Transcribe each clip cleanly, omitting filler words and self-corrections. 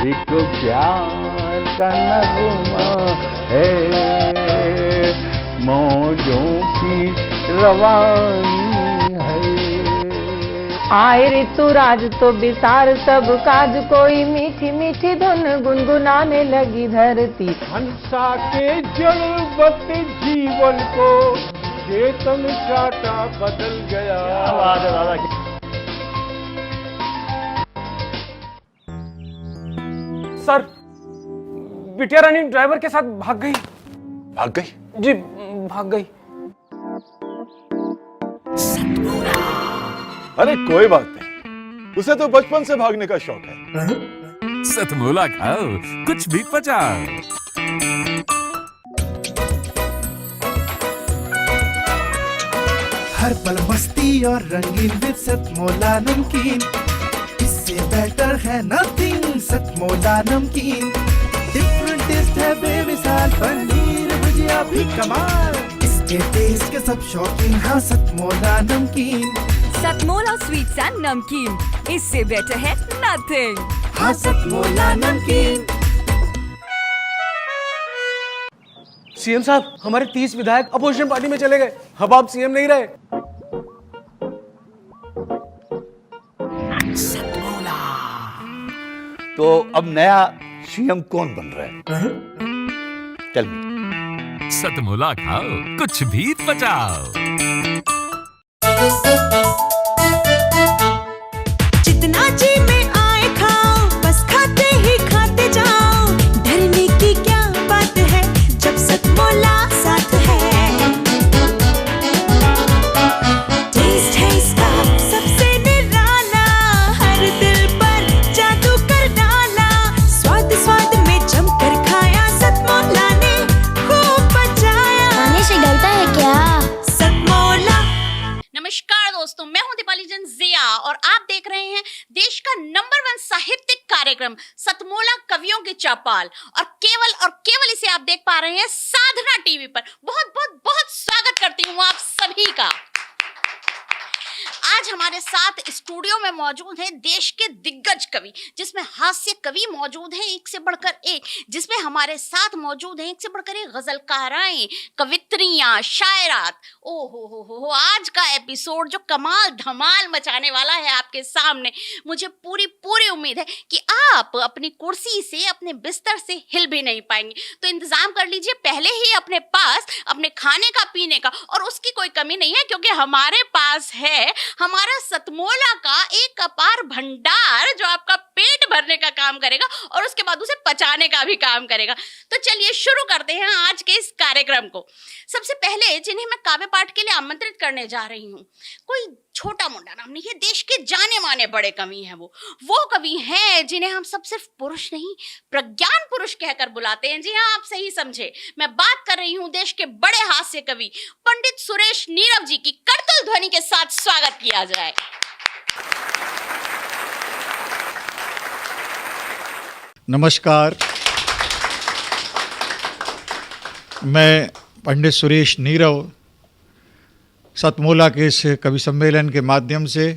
एक प्यार का नगमा है, मौजों की रवानी है। आए ऋतुराज तो बिसार सब काज, कोई मीठी मीठी धुन गुनगुनाने लगी धरती। हंसा के जड़वत जीवन को चेतन चाटा बदल गया। सर, बिटिया रानी ड्राइवर के साथ भाग गई। भाग गई? जी, भाग गई। अरे कोई बात नहीं, उसे तो बचपन से भागने का शौक है। सतमोला खाओ, कुछ भी पचाओ। हर पल मस्ती और रंगीन विद सतमोला नमकीन, इससे बेटर है नथिंग। सतमोला नमकीन डिफरेंट टेस्ट है बेमिसाल, पनीर भुजिया भी कमाल, इसके टेस्ट के सब शौकीन। हाँ सतमोला नमकीन, सतमोला स्वीट्स एंड नमकीन, इससे बेटर है नथिंग। हाँ सतमोला नमकीन। सीएम साहब, हमारे 30 विधायक अपोजिशन पार्टी में चले गए। अब आप सीएम नहीं रहे। तो अब नया सीएम कौन बन रहा है? Tell me. सतमोला खाओ, कुछ भी पचाओ। जितना जी में आए खाओ, बस खाते ही खाते जाओ। डरने की क्या बात है जब सतमोला साथ है। टेस्ट है इसका सबसे निराला, हर दिल पर जादू कर डाला। स्वाद स्वाद में जमकर खाया, सतमोला ने खूब बचाया। खाने से गलता है क्या? सतमोला। नमस्कार दोस्तों, मैं हूं दीपाली जन जिया और आप देख रहे हैं देश का नंबर 1 साहित्यिक कार्यक्रम सतमोला कवियों की चौपाल। और केवल इसे आप देख पा रहे हैं साधना टीवी पर। बहुत बहुत बहुत स्वागत करती हूं आप सभी का। आज हमारे साथ स्टूडियो में मौजूद हैं देश के दिग्गज कवि, जिसमें हास्य कवि मौजूद हैं एक से बढ़कर एक, जिसमें हमारे साथ मौजूद हैं एक से बढ़कर एक गजलकाराएं, कवित्रियां, शायरात। ओ हो, आज का एपिसोड जो कमाल धमाल मचाने वाला है आपके सामने। मुझे पूरी उम्मीद है कि आप अपनी कुर्सी से, अपने बिस्तर से हिल भी नहीं पाएंगे। तो इंतजाम कर लीजिए पहले ही अपने पास अपने खाने का, पीने का, और उसकी कोई कमी नहीं है क्योंकि हमारे पास है हमारा सतमोला का एक अपार भंडार, जो आपका पेट भरने का काम करेगा और उसके बाद उसे पचाने का भी काम करेगा। तो चलिए शुरू करते हैं आज के इस कार्यक्रम को। सबसे पहले जिन्हें मैं काव्य पाठ के लिए आमंत्रित करने जा रही हूँ, कोई छोटा मोटा नाम नहीं है, देश के जाने माने बड़े कवि हैं। वो कवि हैं जिन्हें हम सब सिर्फ पुरुष नहीं, प्रज्ञान पुरुष कहकर बुलाते हैं। जी हाँ, आप सही समझे, मैं बात कर रही हूँ देश के बड़े हास्य कवि पंडित सुरेश नीरव जी की। करतल ध्वनि के साथ स्वागत किया जाए। नमस्कार, मैं पंडित सुरेश नीरव सतमोला के इस कवि सम्मेलन के माध्यम से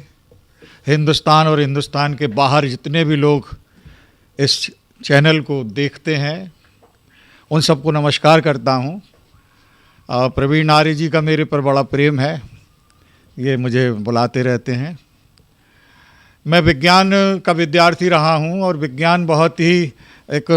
हिंदुस्तान और हिंदुस्तान के बाहर जितने भी लोग इस चैनल को देखते हैं उन सबको नमस्कार करता हूँ। प्रवीण आर्य जी का मेरे पर बड़ा प्रेम है, ये मुझे बुलाते रहते हैं। मैं विज्ञान का विद्यार्थी रहा हूँ और विज्ञान बहुत ही एक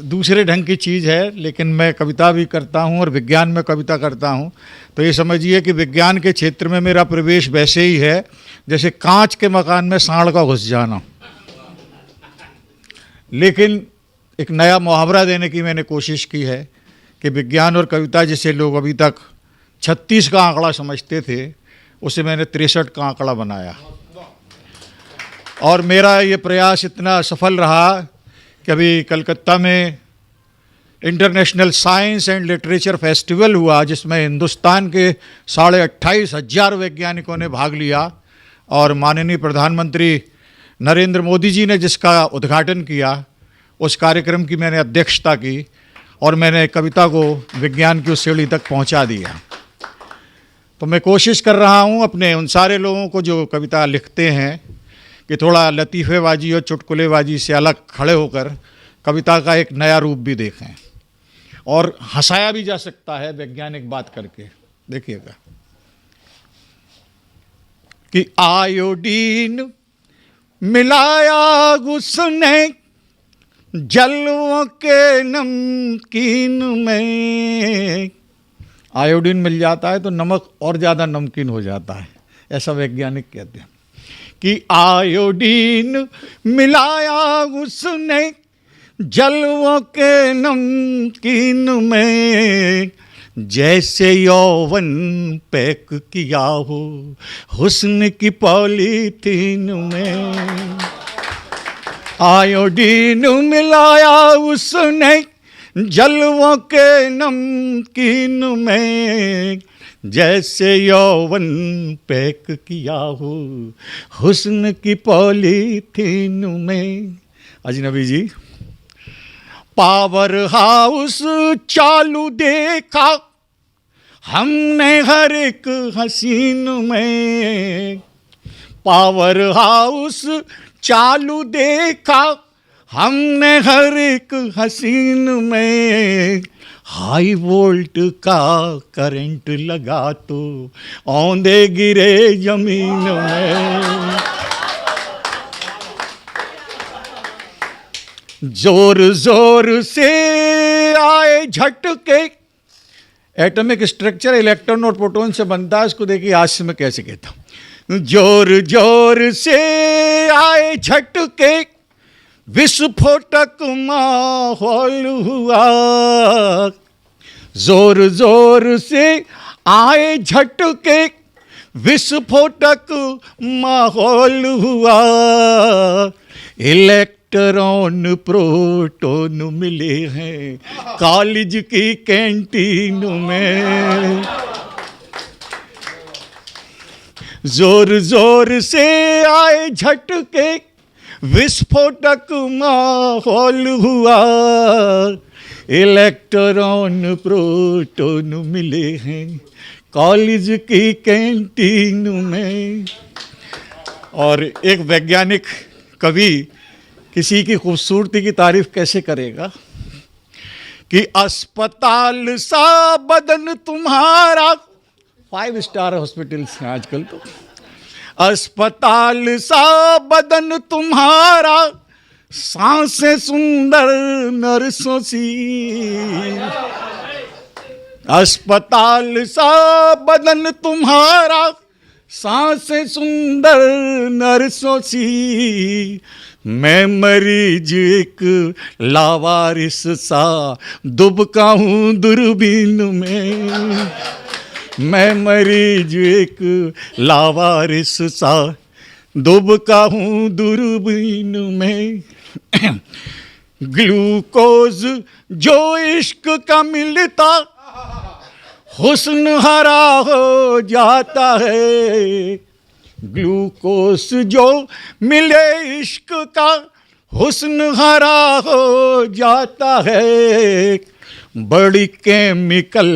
दूसरे ढंग की चीज़ है, लेकिन मैं कविता भी करता हूँ और विज्ञान में कविता करता हूँ। तो ये समझिए कि विज्ञान के क्षेत्र में मेरा प्रवेश वैसे ही है जैसे कांच के मकान में सांड का घुस जाना। लेकिन एक नया मुहावरा देने की मैंने कोशिश की है कि विज्ञान और कविता जिसे लोग अभी तक 36 का आंकड़ा समझते थे, उसे मैंने 63 का आंकड़ा बनाया। और मेरा ये प्रयास इतना सफल रहा कि अभी कलकत्ता में international science and literature festival हुआ, जिसमें हिंदुस्तान के 28,500 वैज्ञानिकों ने भाग लिया और माननीय प्रधानमंत्री नरेंद्र मोदी जी ने जिसका उद्घाटन किया, उस कार्यक्रम की मैंने अध्यक्षता की और मैंने कविता को विज्ञान की उस सीढ़ी तक पहुंचा दिया। तो मैं कोशिश कर रहा हूं अपने उन सारे लोगों को जो कविता लिखते हैं कि थोड़ा लतीफ़ेबाजी और चुटकुलेबाजी से अलग खड़े होकर कविता का एक नया रूप भी देखें और हंसाया भी जा सकता है वैज्ञानिक बात करके। देखिएगा कि आयोडीन मिलाया उसने जलों के नमकीन में। आयोडीन मिल जाता है तो नमक और ज़्यादा नमकीन हो जाता है, ऐसा वैज्ञानिक कहते हैं कि आयोडीन मिलाया उसने जलों के नमकीन में, जैसे यौवन पैक किया हो हुस्न की पॉलीथीन में। आयोडीन मिलाया उसने जलवों के नमकीन में, जैसे यौवन पैक किया हो हुस्न की पॉलीथीन में। अजनबी जी, पावर हाउस चालू देखा हमने हर एक हसीन में। पावर हाउस चालू देखा हमने हर एक हसीन में, हाई वोल्ट का करंट लगा तो औंधे गिरे जमीन में। जोर जोर से आए झटके, एटॉमिक स्ट्रक्चर इलेक्ट्रॉन और प्रोटॉन से बनता है, इसको देखिए आज से मैं कैसे कहता हूं। जोर जोर से आए झटके, विस्फोटक माहौल हुआ। जोर जोर से आए झटके, विस्फोटक माहौल हुआ। इलेक्ट्रॉन प्रोटॉन मिले हैं कॉलेज की कैंटीन में। जोर जोर से आए झटके, विस्फोटक माहौल हुआ। इलेक्ट्रॉन प्रोटॉन मिले हैं कॉलेज की कैंटीन में। और एक वैज्ञानिक कवि किसी की खूबसूरती की तारीफ कैसे करेगा कि अस्पताल सा बदन तुम्हारा, 5 स्टार हॉस्पिटल्स हैं आजकल तो। अस्पताल सा बदन तुम्हारा, सांसें सुंदर नर्सों सी। अस्पताल सा बदन तुम्हारा, सांसें सुंदर नर्सों सी। मैं मरीज एक लावारिस सा, दुबका हूँ दूरबीन में। मैं मरीज एक लावारिस सा, दुबका हूँ दूरबीन में। ग्लूकोज जो इश्क का मिलता, हुस्न हरा हो जाता है। ग्लूकोज जो मिले इश्क का, हुस्न हरा हो जाता है। बड़ी केमिकल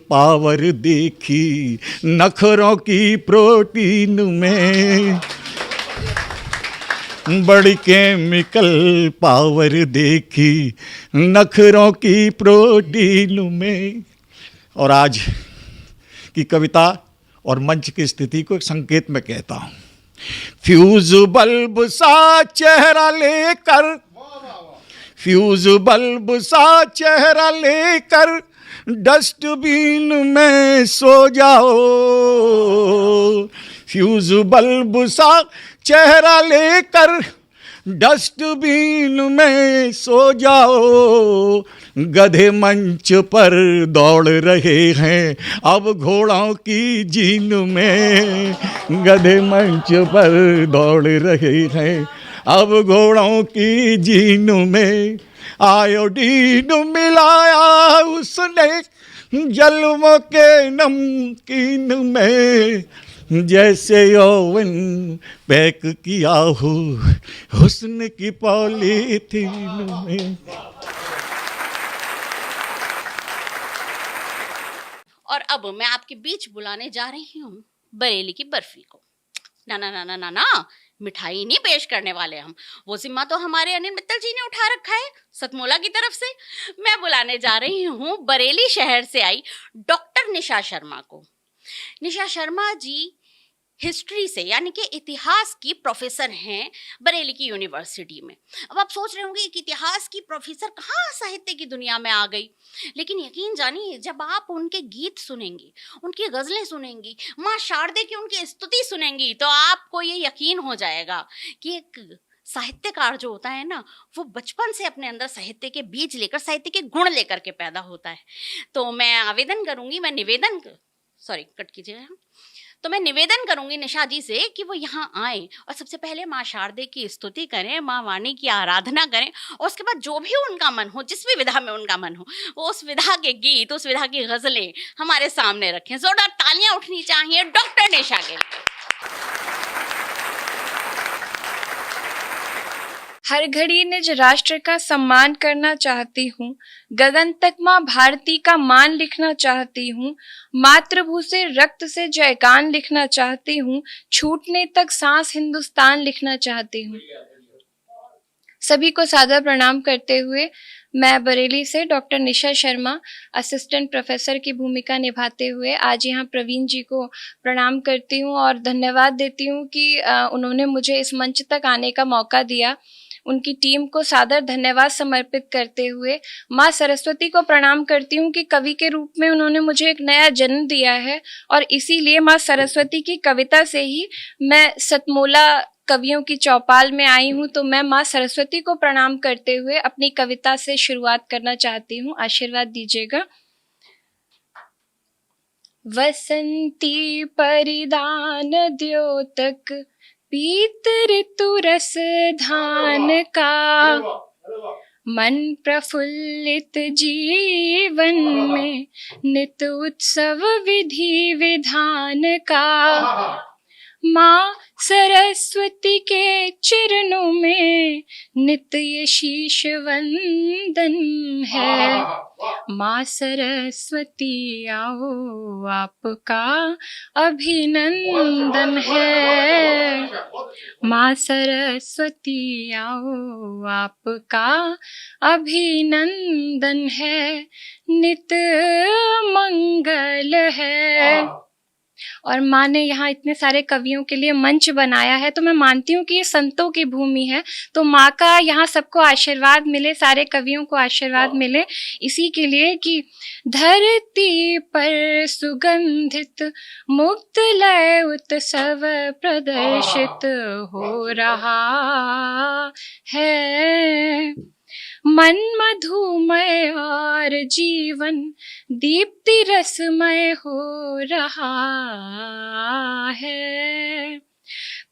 पावर देखी नखरों की प्रोटीन में। बड़ी केमिकल पावर देखी नखरों की प्रोटीन में। और आज की कविता और मंच की स्थिति को एक संकेत में कहता हूं। फ्यूज बल्ब सा चेहरा लेकर, फ्यूज बल्ब सा चेहरा लेकर, डस्टबिन में सो जाओ। फ्यूज बल्ब सा चेहरा लेकर, डस्टबिन में सो जाओ। गधे मंच पर दौड़ रहे हैं अब घोड़ों की जीन में। गधे मंच पर दौड़ रहे हैं अब घोड़ों की जीन में। आयोडीन मिलाया उसने जलवों के नमकीन में, जैसे यौवन पैक किया हो हुस्न की पॉलीथीन में। और अब मैं आपके बीच बुलाने जा रही हूँ बरेली की बर्फी को। ना ना ना ना ना ना, मिठाई नहीं पेश करने वाले हम। वो जिम्मा तो हमारे अनिल मित्तल जी ने उठा रखा है सतमोला की तरफ से। मैं बुलाने जा रही हूँ बरेली शहर से आई डॉक्टर निशा शर्मा को। निशा शर्मा जी हिस्ट्री से यानी कि इतिहास की प्रोफेसर हैं बरेली की यूनिवर्सिटी में। अब आप सोच रहे होंगे कि इतिहास की प्रोफेसर कहाँ साहित्य की दुनिया में आ गई, लेकिन यकीन जानिए जब आप उनके गीत सुनेंगी, उनकी गज़लें सुनेंगी, माँ शारदे की उनकी स्तुति सुनेंगी, तो आपको ये यकीन हो जाएगा कि एक साहित्यकार जो होता है ना, वो बचपन से अपने अंदर साहित्य के बीज लेकर, साहित्य के गुण लेकर के पैदा होता है। तो मैं आवेदन करूँगी, तो मैं निवेदन करूंगी निशा जी से कि वो यहाँ आए और सबसे पहले माँ शारदे की स्तुति करें, माँ वाणी की आराधना करें, और उसके बाद जो भी उनका मन हो, जिस भी विधा में उनका मन हो, वो उस विधा के गीत, उस विधा की गजलें हमारे सामने रखें। जोरदार तालियां उठनी चाहिए डॉक्टर निशा के लिए। हर घड़ी निज राष्ट्र का सम्मान करना चाहती हूँ, गगन तक माँ भारती का मान लिखना चाहती हूँ, मातृभू से रक्त से जयगान लिखना चाहती हूँ, छूटने तक सांस हिंदुस्तान लिखना चाहती हूँ। सभी को सादर प्रणाम करते हुए मैं बरेली से doctor Nisha Sharma assistant professor की भूमिका निभाते हुए आज यहाँ प्रवीण जी को प्रणाम करती हूँ और धन्यवाद देती हूँ कि उन्होंने मुझे इस मंच तक आने का मौका दिया। उनकी टीम को सादर धन्यवाद समर्पित करते हुए माँ सरस्वती को प्रणाम करती हूँ कि कवि के रूप में उन्होंने मुझे एक नया जन्म दिया है और इसीलिए माँ सरस्वती की कविता से ही मैं सतमोला कवियों की चौपाल में आई हूँ। तो मैं माँ सरस्वती को प्रणाम करते हुए अपनी कविता से शुरुआत करना चाहती हूँ, आशीर्वाद दीजिएगा। वसंती परिधान द्योतक पीत ऋतु रस धान का, मन प्रफुल्लित जीवन में नित उत्सव विधि विधान का। माँ सरस्वती के चरणों में नित्य ये शीश वंदन है। माँ सरस्वती आओ आपका अभिनंदन है। माँ सरस्वती आओ आपका अभिनंदन है, नित मंगल है। और माँ ने यहाँ इतने सारे कवियों के लिए मंच बनाया है, तो मैं मानती हूँ कि ये संतों की भूमि है, तो माँ का यहाँ सबको आशीर्वाद मिले, सारे कवियों को आशीर्वाद मिले, इसी के लिए कि धरती पर सुगंधित मुक्त लय उत्सव प्रदर्शित हो रहा है। मन मधुमय और जीवन दीप्ति रसमय हो रहा है।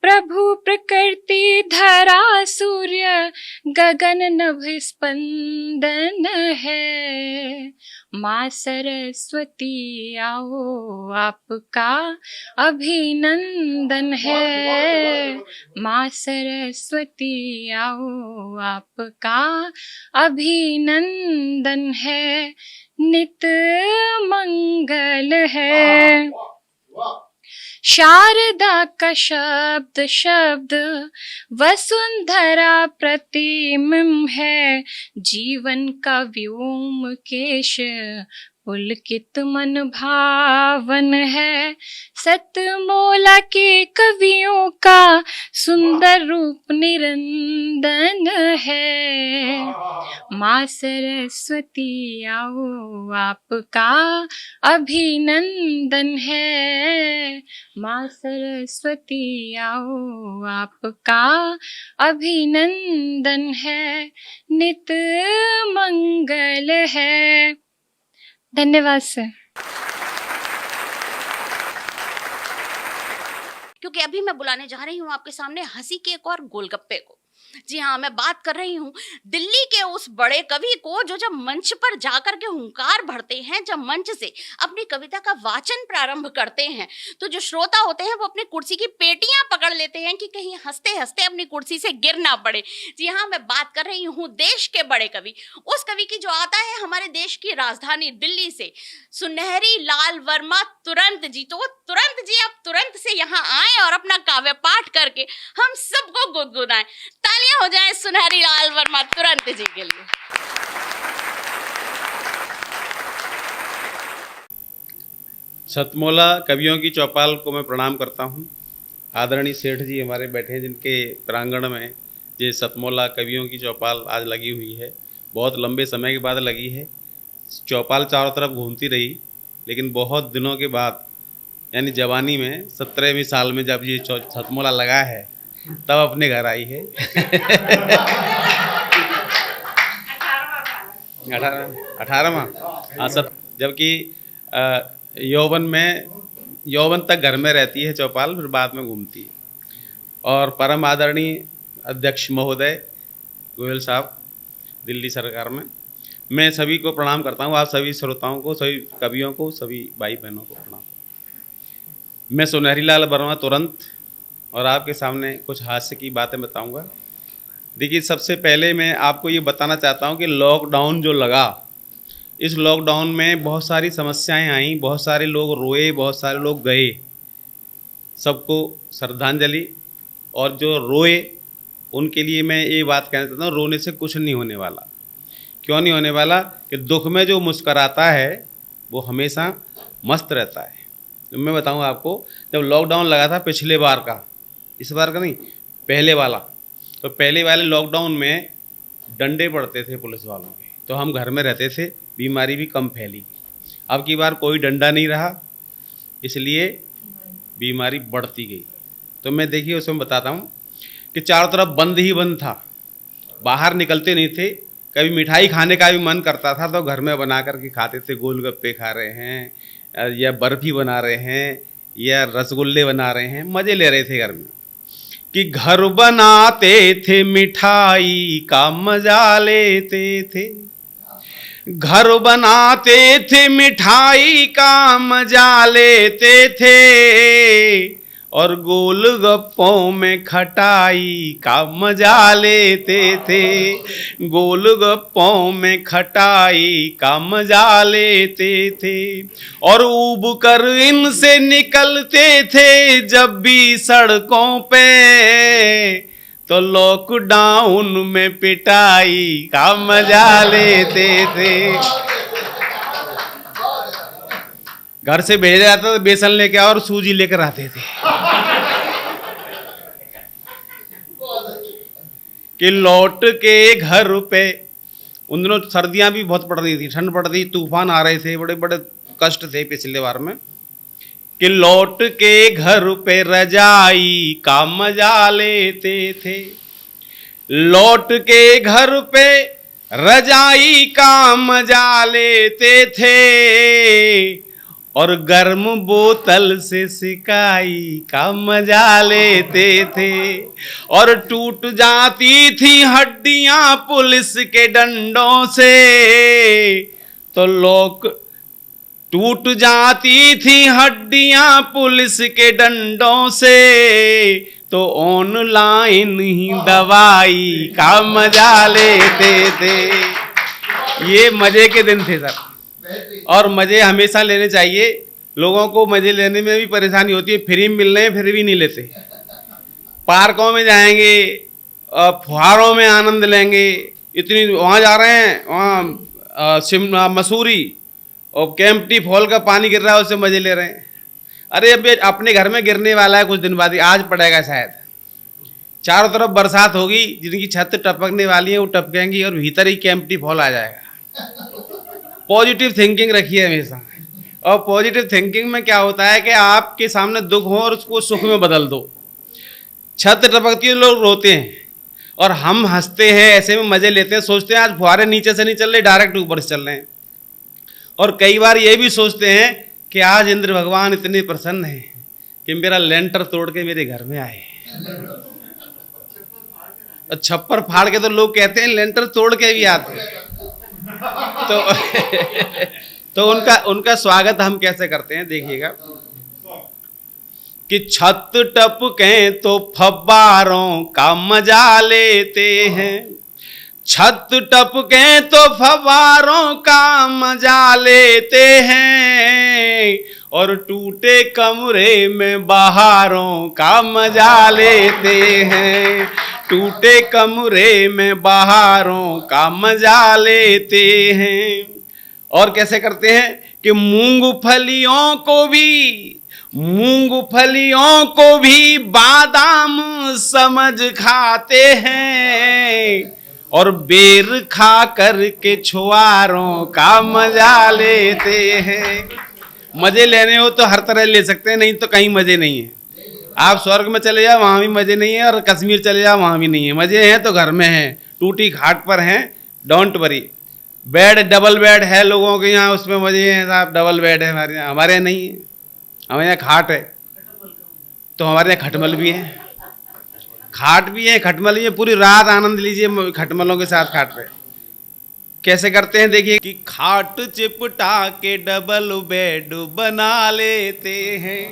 प्रभु प्रकृति धरा सूर्य गगन नभ स्पंदन है। माँ सरस्वती आओ आपका अभिनंदन है। माँ सरस्वती आओ आपका अभिनंदन है, नित मंगल है। शारदा का शब्द शब्द वसुंधरा प्रतिबिंब है। जीवन का व्योमकेश पुलकित मन भावन है। सतमोला के कवियों का सुंदर रूप निरंदन है। माँ सरस्वती आओ आपका अभिनंदन है। माँ सरस्वती आओ आपका अभिनंदन है, नित मंगल है। धन्यवाद सर। क्योंकि अभी मैं बुलाने जा रही हूँ आपके सामने हंसी के एक और गोलगप्पे को। जी हाँ, मैं बात कर रही हूँ दिल्ली के उस बड़े कवि को जो जब मंच पर जाकर के हुंकार भरते हैं, जब मंच से अपनी कविता का वाचन प्रारंभ करते हैं, तो जो श्रोता होते हैं वो अपनी कुर्सी की पेटियां पकड़ लेते हैं कि कहीं हंसते हंसते अपनी कुर्सी से गिर ना पड़े। जी हाँ, मैं बात कर रही हूँ देश के बड़े कवि, उस कवि की जो आता है हमारे देश की राजधानी दिल्ली से, सुनहरी लाल वर्मा तुरंत जी। तो वो तुरंत जी अब तुरंत से यहाँ आए और अपना काव्य पाठ करके हम सबको गुदगुदाएं। तालियां हो जाएं सुनहरी लाल वर्मा तुरंत जी के लिए। सतमोला कवियों की चौपाल को मैं प्रणाम करता हूँ। आदरणीय सेठ जी हमारे बैठे हैं, जिनके प्रांगण में ये सतमोला कवियों की चौपाल आज लगी हुई है। बहुत लंबे समय के बाद लगी है। चौपाल चारों तरफ घूमती रही, लेकिन बहुत दिनों के बाद यानी जवानी में 17वें साल में जब ये सतमोला लगा है तब अपने घर आई है। 18वां हाँ सब, जबकि यौवन तक घर में रहती है चौपाल, फिर बाद में घूमती है। और परम आदरणीय अध्यक्ष महोदय गोयल साहब दिल्ली सरकार में, मैं सभी को प्रणाम करता हूँ। आप सभी श्रोताओं को, सभी कवियों को, सभी भाई बहनों को प्रणाम। मैं सुनहरी लाल वर्मा तुरंत और आपके सामने कुछ हास्य की बातें बताऊंगा। देखिए, सबसे पहले मैं आपको ये बताना चाहता हूँ कि लॉकडाउन जो लगा, इस लॉकडाउन में बहुत सारी समस्याएं आईं, बहुत सारे लोग रोए, बहुत सारे लोग गए। सबको श्रद्धांजलि। और जो रोए उनके लिए मैं ये बात कहना चाहता हूँ, रोने से कुछ नहीं होने वाला। क्यों नहीं होने वाला? कि दुख में जो मुस्कराता है वो हमेशा मस्त रहता है। तो मैं बताऊँ आपको, जब लॉकडाउन लगा था पिछले बार का, इस बार का नहीं, पहले वाला, तो पहले वाले लॉकडाउन में डंडे पड़ते थे पुलिस वालों के, तो हम घर में रहते थे, बीमारी भी कम फैली। अब की बार कोई डंडा नहीं रहा, इसलिए बीमारी बढ़ती गई। तो मैं देखिए उसमें बताता हूँ कि चारों तरफ बंद ही बंद था, बाहर निकलते नहीं थे। कभी मिठाई खाने का भी मन करता था तो घर में बना करके खाते थे। गोलगप्पे खा रहे हैं या बर्फी बना रहे हैं या रसगुल्ले बना रहे हैं, मज़े ले रहे थे घर में। कि घर बनाते थे मिठाई का मजा लेते थे, घर बनाते थे मिठाई का मजा लेते थे, और गोलगप्पों में खटाई का मजा लेते थे, गोलगप्पों में खटाई का मजा लेते थे। और ऊब कर इनसे निकलते थे जब भी सड़कों पे, तो लॉकडाउन में पिटाई का मजा लेते थे। घर से भेजा जाता था, बेसन लेके आओ और सूजी लेकर आते थे कि लौट के घर पे। उन दिनों सर्दियां भी बहुत पड़ रही थी, ठंड पड़ रही, तूफान आ रहे थे, बड़े बड़े कष्ट थे पिछले बार में। कि लौट के घर पे रजाई का मजा लेते थे, लौट के घर पे रजाई का मजा लेते थे, और गर्म बोतल से सिकाई का मजा लेते थे। और टूट जाती थी हड्डियां पुलिस के डंडों से, तो लोग टूट जाती थी हड्डियां पुलिस के डंडों से, तो ऑनलाइन ही दवाई का मजा लेते थे। ये मजे के दिन थे सर, और मजे हमेशा लेने चाहिए। लोगों को मजे लेने में भी परेशानी होती है, फ्री मिल रहे हैं फिर भी नहीं लेते। पार्कों में जाएंगे, फुहारों में आनंद लेंगे, इतनी वहाँ जा रहे हैं, वहाँ शिमला मसूरी और केम्प्टी फॉल का पानी गिर रहा है, उससे मजे ले रहे हैं। अरे अभी अपने घर में गिरने वाला है कुछ दिन बाद ही, आज पड़ेगा शायद। चारों तरफ बरसात होगी, जिनकी छत टपकने वाली है वो टपकेंगी और भीतर ही केम्प्टी फॉल आ जाएगा। पॉजिटिव थिंकिंग रखिए हमेशा। और पॉजिटिव थिंकिंग में क्या होता है कि आपके सामने दुख हो और उसको सुख में बदल दो। छत टपकती है, लोग रोते हैं और हम हंसते हैं, ऐसे में मजे लेते हैं, सोचते हैं आज फुहारे नीचे से नहीं चल रहे, डायरेक्ट ऊपर से चल रहे हैं। और कई बार ये भी सोचते हैं कि आज इंद्र भगवान इतने प्रसन्न हैं कि मेरा लेंटर तोड़ के मेरे घर में आए। और छप्पर फाड़ के तो लोग कहते हैं लेंटर तोड़ के भी आते हैं। तो उनका स्वागत हम कैसे करते हैं, देखिएगा कि छत टपके तो फव्वारों का मजा लेते हैं, छत टपके तो फव्वारों का मजा लेते हैं, और टूटे कमरे में बहारों का मजा लेते हैं, टूटे कमरे में बहारों का मजा लेते हैं। और कैसे करते हैं कि मूंगफलियों को भी बादाम समझ खाते हैं, और बेर खा करके छुआरों का मजा लेते हैं। मजे लेने हो तो हर तरह ले सकते हैं, नहीं तो कहीं मजे नहीं है। आप स्वर्ग में चले जाओ वहां भी मजे नहीं है, और कश्मीर चले जाओ वहां भी नहीं है। मजे हैं तो घर में हैं, टूटी घाट पर हैं, don't worry. Bed double bed है लोगों के यहाँ, उसमें मजे हैं साहब, डबल बेड है हमारे यहाँ नहीं है। हमारे यहाँ खाट है, तो हमारे यहाँ खटमल भी है, खाट भी है, खटमल भी है। पूरी रात आनंद लीजिए खटमलों के साथ खाट पे। कैसे करते हैं देखिए कि खाट चिपटा के डबल बेड बना लेते हैं,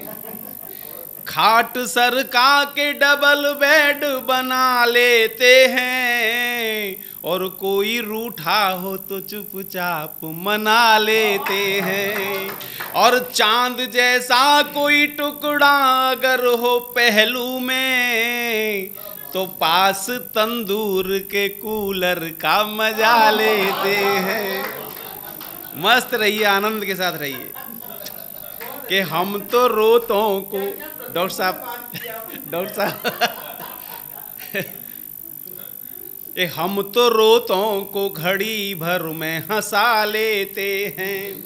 खाट सरका के डबल बेड बना लेते हैं, और कोई रूठा हो तो चुपचाप मना लेते हैं, और चांद जैसा कोई टुकड़ा अगर हो पहलू में तो पास तंदूर के कूलर का मजा लेते हैं। मस्त रहिए, आनंद के साथ रहिए कि हम तो रोतों को डॉक्टर साहब हम तो रोतों को घड़ी भर में हंसा लेते हैं,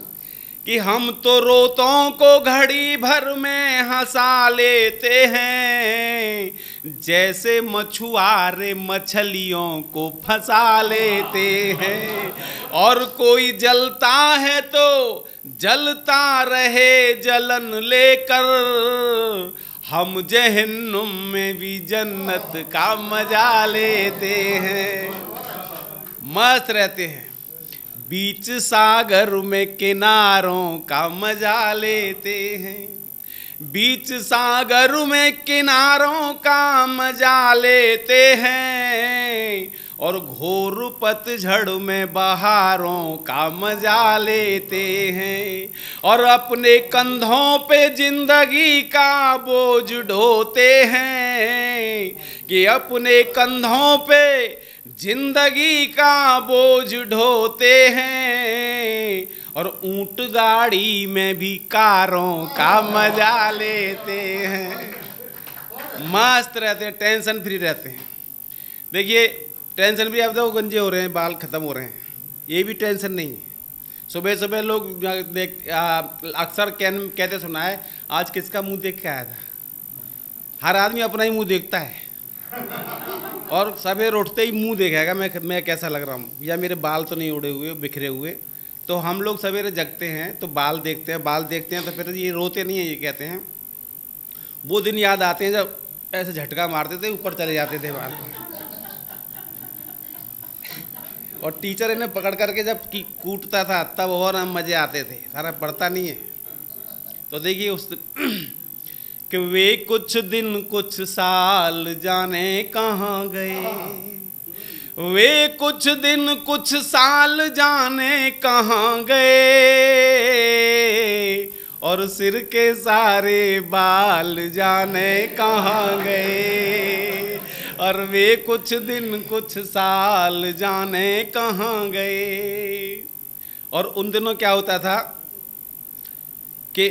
कि हम तो रोतों को घड़ी भर में हंसा लेते हैं, जैसे मछुआरे मछलियों को फंसा लेते हैं, और कोई जलता है तो जलता रहे जलन लेकर, हम जहन्नुम में भी जन्नत का मजा लेते हैं। मस्त रहते हैं, बीच सागर में किनारों का मजा लेते हैं, बीच सागर में किनारों का मजा लेते हैं, और घोर पतझड़ में बहारों का मजा लेते हैं, और अपने कंधों पे जिंदगी का बोझ ढोते हैं, कि अपने कंधों पे जिंदगी का बोझ ढोते हैं, और ऊंट गाड़ी में भी कारों का मजा लेते हैं। मस्त रहते हैं, टेंशन फ्री रहते हैं। देखिए टेंशन भी, अब तो गंजे हो रहे हैं, बाल खत्म हो रहे हैं, ये भी टेंशन नहीं है। सुबह सुबह लोग अक्सर कहते सुना है, आज किसका मुंह देख के आया था। हर आदमी अपना ही मुंह देखता है, और सवेर उठते ही मुंह देखेगा मैं कैसा लग रहा हूँ, या मेरे बाल तो नहीं उड़े हुए बिखरे हुए। तो हम लोग सवेरे जगते हैं तो बाल देखते हैं तो फिर ये रोते नहीं है, ये कहते हैं वो दिन याद आते हैं जब ऐसे झटका मारते थे, ऊपर चले जाते थे बाल, और टीचर इन्हें पकड़ करके जब कूटता था तब और हम मजे आते थे, सारा पढ़ता नहीं है। तो देखिए उस कि वे कुछ दिन कुछ साल जाने कहाँ गए, वे कुछ दिन कुछ साल जाने कहाँ गए, और सिर के सारे बाल जाने कहाँ गए, और वे कुछ दिन कुछ साल जाने कहाँ गए। और उन दिनों क्या होता था कि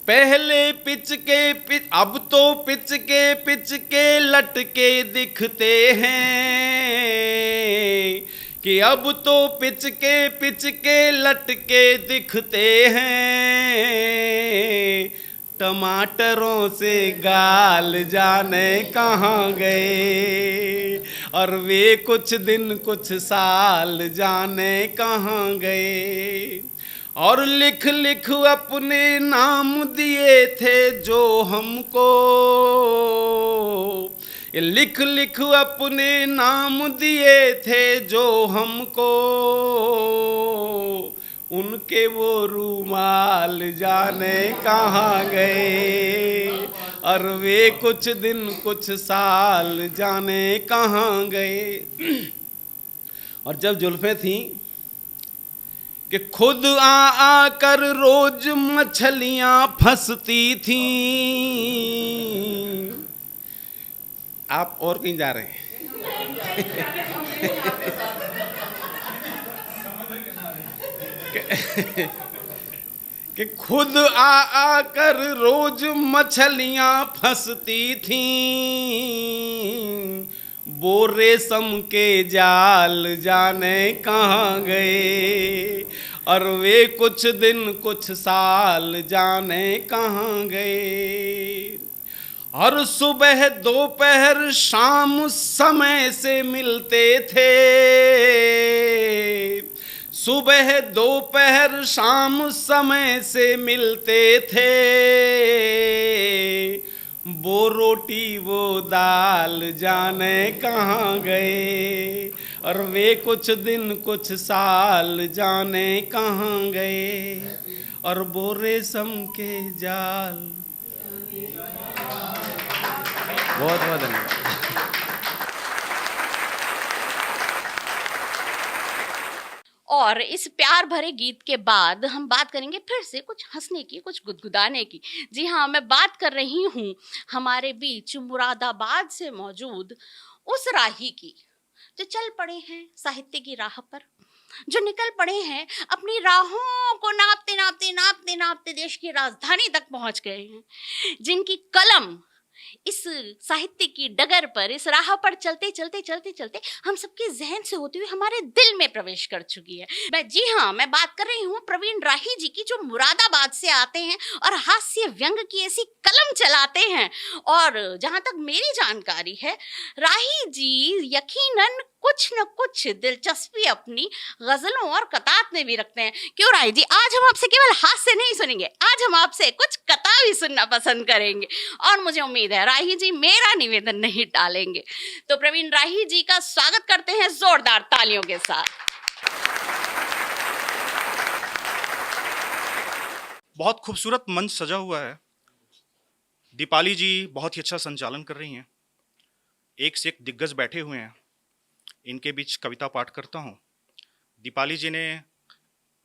पहले पिच अब तो पिच के लटके दिखते हैं, कि अब तो पिच के लटके दिखते हैं, टमाटरों से गाल जाने कहाँ गए, और वे कुछ दिन कुछ साल जाने कहाँ गए। और लिख लिख अपने नाम दिए थे जो हमको, ये लिख लिख अपने नाम दिए थे जो हमको, उनके वो रूमाल जाने कहाँ गए, और वे कुछ दिन कुछ साल जाने कहाँ गए। और जब जुल्फे थी कि खुद आ कर रोज मछलियां फंसती थी। आप और कहीं जा रहे हैं? कि खुद आ कर रोज मछलियां फंसती थी, वो रेशम के जाल जाने कहाँ गए, और वे कुछ दिन कुछ साल जाने कहाँ गए। और सुबह दोपहर शाम समय से मिलते थे, सुबह दोपहर शाम समय से मिलते थे, वो रोटी वो दाल जाने कहाँ गए, और वे कुछ दिन कुछ साल जाने कहाँ गए, और वो रेशम के जाल। बहुत बहुत धन्यवाद। और इस प्यार भरे गीत के बाद हम बात करेंगे फिर से कुछ हंसने की, कुछ गुदगुदाने की। जी हाँ, मैं बात कर रही हूँ हमारे बीच मुरादाबाद से मौजूद उस राही की जो चल पड़े हैं साहित्य की राह पर, जो निकल पड़े हैं अपनी राहों को नापते नापते नापते नापते देश की राजधानी तक पहुंच गए हैं, जिनकी कलम इस साहित्य की डगर पर, इस राह पर चलते चलते चलते चलते हम सबके जहन से होते हुए हमारे दिल में प्रवेश कर चुकी है। मैं बात कर रही हूँ प्रवीण राही जी की, जो मुरादाबाद से आते हैं और हास्य व्यंग की ऐसी कलम चलाते हैं। और जहां तक मेरी जानकारी है, राही जी यकीनन कुछ न कुछ दिलचस्पी अपनी गजलों और कतात में भी रखते हैं। क्यों राही जी, आज हम आपसे केवल हास्य नहीं सुनेंगे, आज हम आपसे कुछ कथा भी सुनना पसंद करेंगे, और मुझे उम्मीद है राही जी मेरा निवेदन नहीं टालेंगे। तो प्रवीण राही जी का स्वागत करते हैं जोरदार तालियों के साथ। बहुत खूबसूरत मंच सजा हुआ है। दीपाली जी बहुत ही अच्छा संचालन कर रही हैं। एक से एक दिग्गज बैठे हुए हैं, इनके बीच कविता पाठ करता हूँ। दीपाली जी ने,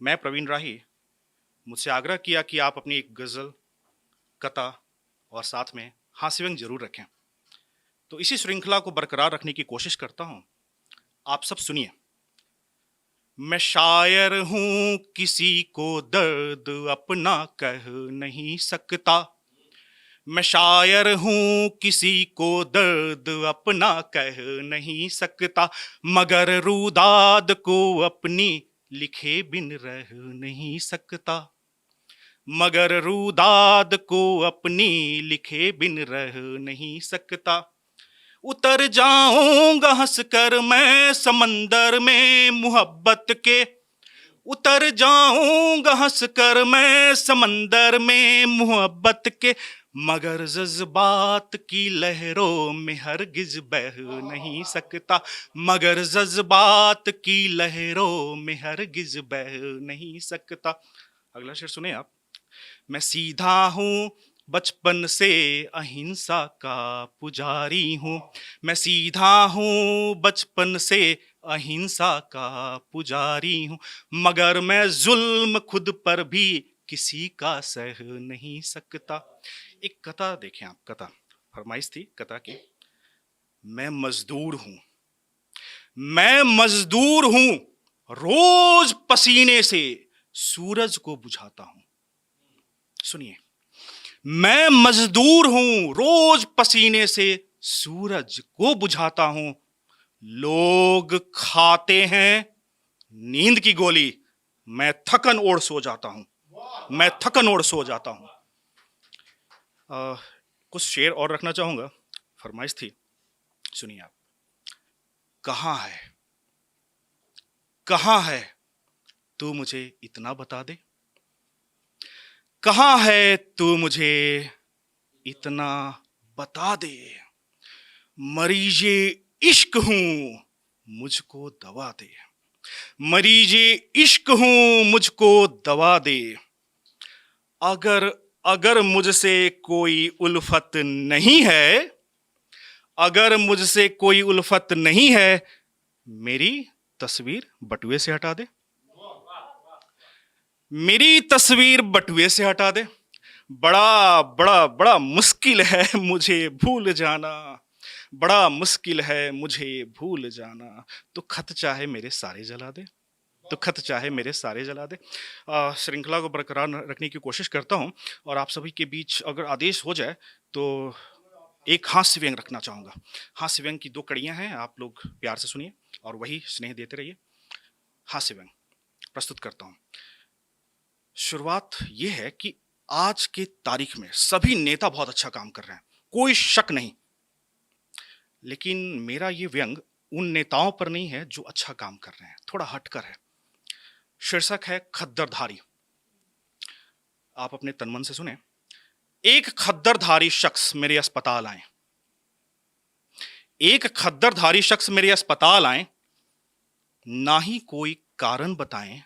मैं प्रवीण राही, मुझसे आग्रह किया कि आप अपनी एक गज़ल, कथा और साथ में हास्य व्यंग जरूर रखें। तो इसी श्रृंखला को बरकरार रखने की कोशिश करता हूँ। आप सब सुनिए। मैं शायर हूँ, किसी को दर्द अपना कह नहीं सकता। मैं शायर हूँ, किसी को दर्द अपना कह नहीं सकता, मगर रूदाद को अपनी लिखे बिन रह नहीं सकता, मगर रूदाद को अपनी लिखे बिन रह नहीं सकता। उतर जाऊंगा हंसकर मैं समंदर में मोहब्बत के, उतर जाऊंगा हंसकर मैं समंदर में मोहब्बत के, मगर जज्बात की लहरों में हरगिज बह नहीं सकता, मगर जज्बात की लहरों में हरगिज बह नहीं सकता। अगला शेर सुने आप। मैं सीधा हूँ, बचपन से अहिंसा का पुजारी हूँ, मैं सीधा हूँ, बचपन से अहिंसा का पुजारी हूँ, मगर मैं जुल्म खुद पर भी किसी का सह नहीं सकता। एक कथा देखें आप, कथा फरमाइश थी कथा की। मैं मजदूर हूं, मैं मजदूर हूं, रोज पसीने से सूरज को बुझाता हूं। सुनिए, मैं मजदूर हूं, रोज पसीने से सूरज को बुझाता हूं। लोग खाते हैं नींद की गोली, मैं थकन ओढ़ सो जाता हूं, मैं थकन ओढ़ सो जाता हूं। कुछ शेर और रखना चाहूंगा, फरमाइश थी, सुनिए आप। कहाँ है, कहाँ है तू मुझे इतना बता दे, कहाँ है तू मुझे इतना बता दे, मरीजे इश्क हूं मुझको दवा दे, मरीजे इश्क हूं मुझको दवा दे। अगर मुझसे कोई उल्फत नहीं है, अगर मुझसे कोई उल्फत नहीं है, मेरी तस्वीर बटुए से हटा दे, मेरी तस्वीर बटुए से हटा दे। बड़ा बड़ा बड़ा मुश्किल है मुझे भूल जाना, बड़ा मुश्किल है मुझे भूल जाना। तो खत चाहे मेरे सारे जला दे, तो खत चाहे मेरे सारे जला दे। श्रृंखला को बरकरार रखने की कोशिश करता हूं और आप सभी के बीच अगर आदेश हो जाए तो एक हास्य व्यंग रखना चाहूँगा। हास्य व्यंग की 2 कड़ियाँ हैं, आप लोग प्यार से सुनिए और वही स्नेह देते रहिए। हास्य व्यंग प्रस्तुत करता हूँ। शुरुआत ये है कि आज के तारीख में सभी नेता बहुत अच्छा काम कर रहे हैं, कोई शक नहीं, लेकिन मेरा ये व्यंग उन नेताओं पर नहीं है जो अच्छा काम कर रहे हैं, थोड़ा हटकर है। शीर्षक है खद्दरधारी। आप अपने तन मन से सुने। एक खद्दरधारी शख्स मेरे अस्पताल आए, एक खद्दरधारी शख्स मेरे अस्पताल आए, ना ही कोई कारण बताएं,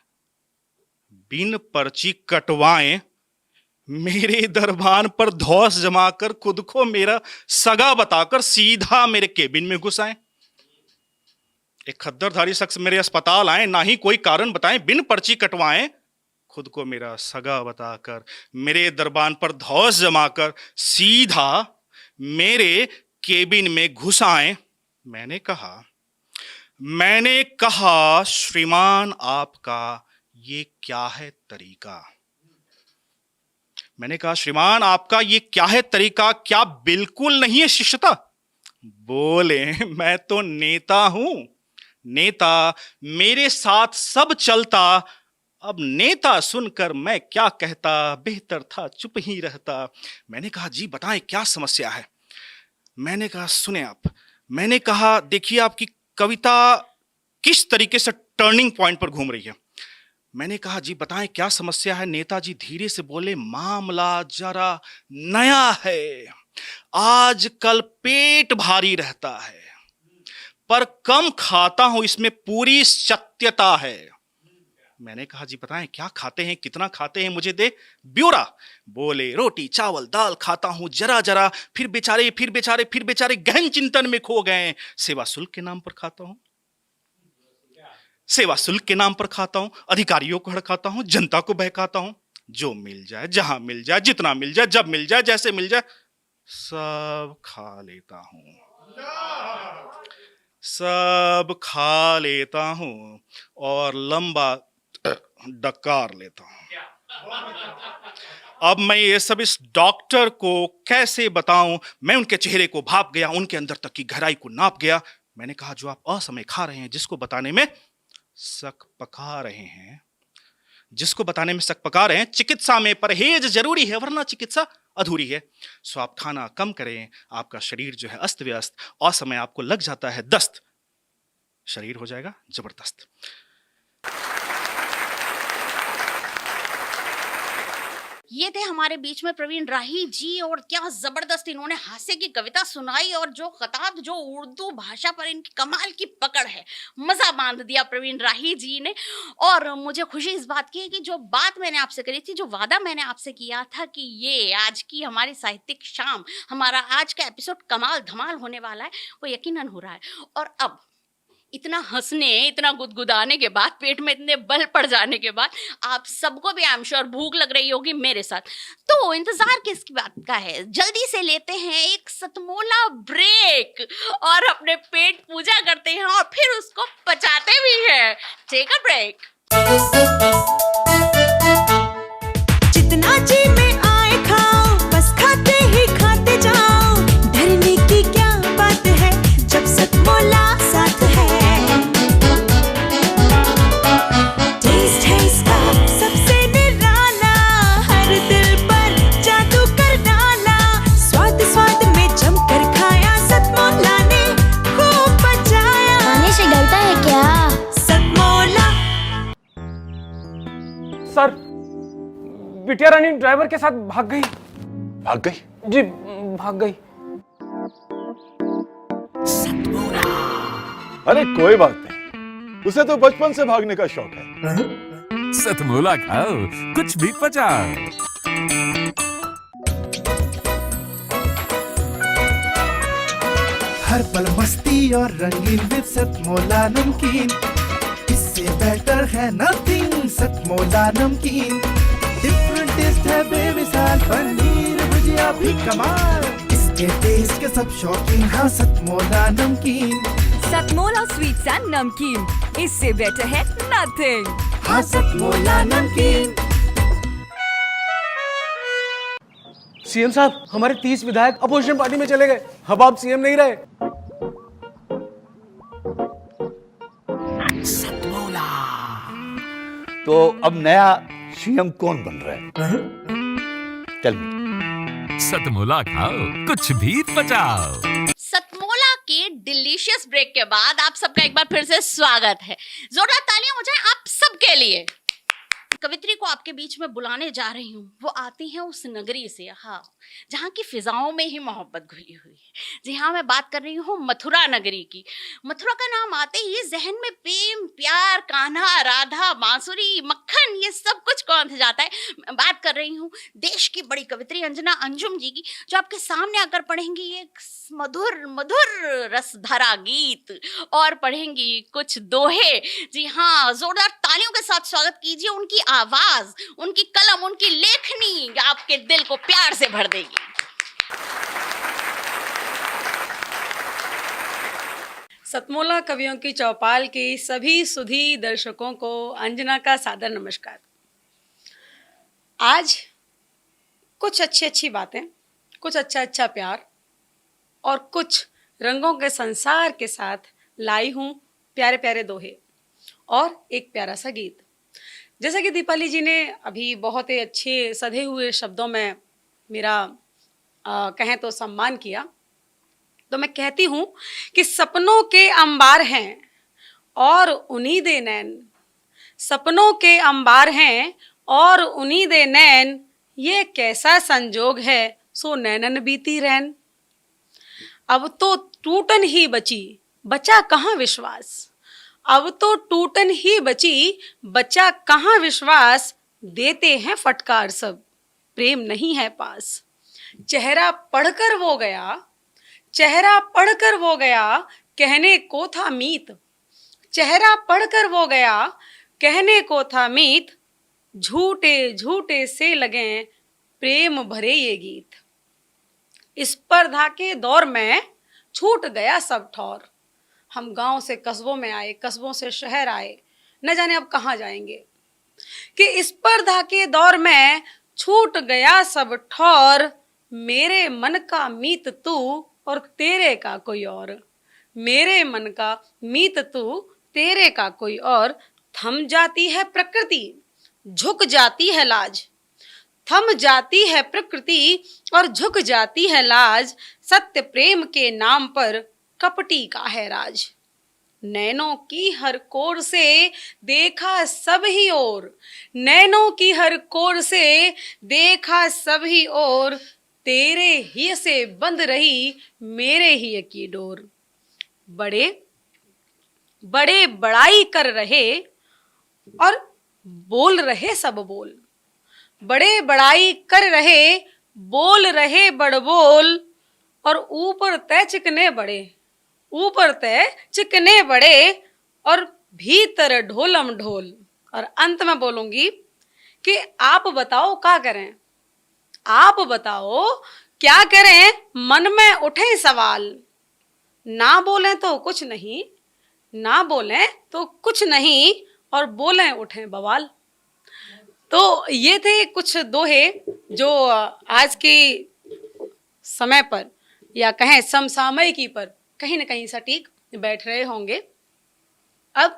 बिन पर्ची कटवाएं, मेरे दरबान पर धौस जमाकर खुद को मेरा सगा बताकर सीधा मेरे केबिन में घुस आए। एक खद्दरधारी शख्स मेरे अस्पताल आए, ना ही कोई कारण बताएं, बिन पर्ची कटवाएं, खुद को मेरा सगा बताकर मेरे दरबान पर धौस जमाकर सीधा मेरे केबिन में घुस आए। मैंने कहा श्रीमान आपका ये क्या है तरीका, मैंने कहा श्रीमान आपका ये क्या है तरीका, क्या बिल्कुल नहीं है शिष्टता। बोले मैं तो नेता हूं, नेता मेरे साथ सब चलता, अब नेता सुनकर मैं क्या कहता, बेहतर था चुप ही रहता। मैंने कहा जी बताएं क्या समस्या है। मैंने कहा सुने आप, मैंने कहा देखिए आपकी कविता किस तरीके से टर्निंग पॉइंट पर घूम रही है। मैंने कहा जी बताएं क्या समस्या है। नेताजी धीरे से बोले मामला जरा नया है, आजकल पेट भारी रहता है पर कम खाता हूं, इसमें पूरी सत्यता है। मैंने कहा जी बताएं क्या खाते हैं, कितना खाते हैं, मुझे दे ब्यौरा। बोले रोटी चावल दाल खाता हूं जरा जरा, फिर बेचारे गहन चिंतन में खो गए। सेवा शुल्क के नाम पर खाता हूं, सेवा शुल्क के नाम पर खाता हूं, अधिकारियों को हड़काता हूं, जनता को बहकाता हूं, जो मिल जाए जहां मिल जाए जितना मिल जाए जब मिल जाए जैसे मिल जाए सब खा लेता हूं, सब खा लेता हूं और लंबा डकार लेता हूं। अब मैं ये सब इस डॉक्टर को कैसे बताऊं। मैं उनके चेहरे को भाप गया, उनके अंदर तक की गहराई को नाप गया। मैंने कहा जो आप असमय खा रहे हैं, जिसको बताने में शक पका रहे हैं, जिसको बताने में शक पका रहे हैं, चिकित्सा में परहेज जरूरी है वरना चिकित्सा अधूरी है। सो आप खाना कम करें, आपका शरीर जो है अस्त व्यस्त, असमय आपको लग जाता है दस्त, शरीर हो जाएगा जबरदस्त। ये थे हमारे बीच में प्रवीण राही जी, और क्या जबरदस्त इन्होंने हास्य की कविता सुनाई, और जो खताब जो उर्दू भाषा पर इनकी कमाल की पकड़ है, मजा बांध दिया प्रवीण राही जी ने। और मुझे खुशी इस बात की है कि जो बात मैंने आपसे करी थी, जो वादा मैंने आपसे किया था कि ये आज की हमारी साहित्यिक शाम, हमारा आज का एपिसोड कमाल धमाल होने वाला है, वो यकीनन हो रहा है। और अब इतना हंसने, इतना गुदगुदाने के बाद, पेट में इतने बल पड़ जाने के बाद, आप सबको भी आई एम श्योर भूख लग रही होगी मेरे साथ। तो इंतजार किसकी बात का है, जल्दी से लेते हैं एक सतमोला ब्रेक और अपने पेट पूजा करते हैं और फिर उसको पचाते भी हैं। Take a break. जितना जी में आए खाओ, बस खाते ही खाते जाओ, डरने की क्या बात है जब सतमोला साथ है। टेस्ट है इसका सबसे निराला, हर दिल पर जादू कर डाला, स्वाद स्वाद में जमकर खाया, सतमोला ने खूब पचाया। खाने से डरता है क्या? सतमोला। बिटिया रानी ड्राइवर के साथ भाग गई। भाग गई? जी भाग गई। अरे कोई बात नहीं, उसे तो बचपन से भागने का शौक है। सतमोला खाओ, कुछ भी पचाओ। हर पल मस्ती और रंगीन विद सतमोला नमकीन, इससे बेटर है नथिंग। सतमोला नमकीन, डिफरेंट टेस्ट है बेमिसाल, पनीर भुजिया भी कमाल, इसके टेस्ट के सब शौकीन। हाँ सतमोला नमकीन, सतमोला स्वीट्स एंड नमकीन, इससे बेटर है नथिंग। हाँ सतमोला नमकीन। सीएम साहब, हमारे 30 विधायक अपोजिशन पार्टी में चले गए। अब आप सीएम नहीं रहे। तो अब नया सीएम कौन बन रहा है? Tell me. सतमोला खाओ, कुछ भी पचाओ। सतमोला के डिलीशियस ब्रेक के बाद आप सबका एक बार फिर से स्वागत है। जोरदार तालियां हो जाए आप सबके लिए। कवित्री को आपके बीच में बुलाने जा रही हूँ। वो आती हैं उस नगरी से, हाँ, जहाँ की फिजाओं में ही मोहब्बत घुली हुई है। जी हाँ, मैं बात कर रही हूँ मथुरा नगरी की। मथुरा का नाम आते ही जहन में प्रेम, प्यार, कान्हा, राधा, बांसुरी, मक्खन, ये सब कुछ कौन से जाता है। मैं बात कर रही हूँ देश की बड़ी कवित्री अंजना अंजुम जी की, जो आपके सामने आकर पढ़ेंगी एक मधुर मधुर रसभरा गीत और पढ़ेंगी कुछ दोहे। जी हाँ, जोरदार तालियों के साथ स्वागत कीजिए। उनकी आवाज, उनकी कलम, उनकी लेखनी आपके दिल को प्यार से भर देगी। सतमोला कवियों की चौपाल के सभी सुधी दर्शकों को अंजना का सादर नमस्कार। आज कुछ अच्छी अच्छी बातें, कुछ अच्छा अच्छा प्यार और कुछ रंगों के संसार के साथ लाई हूँ प्यारे प्यारे दोहे और एक प्यारा सा गीत। जैसा कि दीपाली जी ने अभी बहुत ही अच्छे सधे हुए शब्दों में मेरा कहें तो सम्मान किया, तो मैं कहती हूँ कि सपनों के अंबार हैं और उन्हीं दे नैन, सपनों के अंबार हैं और उन्हीं दे नैन, ये कैसा संजोग है सो नैनन बीती रैन। अब तो टूटन ही बची, बचा कहाँ विश्वास। अब तो टूटन ही बची, बचा कहाँ विश्वास। देते हैं फटकार सब, प्रेम नहीं है पास। चेहरा पढ़कर वो गया, चेहरा पढ़कर वो गया, कहने को था मीत। चेहरा पढ़कर वो गया, कहने को था मीत। झूठे झूठे से लगे प्रेम भरे ये गीत। स्पर्धा के दौर में छूट गया सब ठौर। हम गांव से कस्बों में आए, कस्बों से शहर आए, न जाने अब कहाँ जाएंगे। कि स्पर्धा के दौर में छूट गया सब ठौर। मेरे मन का मीत तू और तेरे का कोई और। मेरे मन का मीत तू, तेरे का कोई और। थम जाती है प्रकृति, झुक जाती है लाज। थम जाती है प्रकृति और झुक जाती है लाज। सत्य प्रेम के नाम पर कपटी का है राज। नैनों की हर कोर से देखा सब ही ओर। नैनों की हर कोर से देखा सब ही ओर। तेरे ही से बंद रही मेरे ही की डोर। बड़े बड़े बड़ाई कर रहे और बोल रहे सब बोल। बड़े बड़ाई कर रहे, बोल रहे बड़ बोल। और ऊपर तय चिकने बड़े, ऊपर तय चिकने बड़े और भीतर ढोलम ढोल। और अंत में बोलूंगी कि आप बताओ क्या करें, आप बताओ क्या करें। मन में उठे सवाल, ना बोलें तो कुछ नहीं, ना बोलें तो कुछ नहीं, और बोलें उठे बवाल। तो ये थे कुछ दोहे जो आज के समय पर या कहें समसामयिकी पर कहीं न कहीं सटीक बैठ रहे होंगे। अब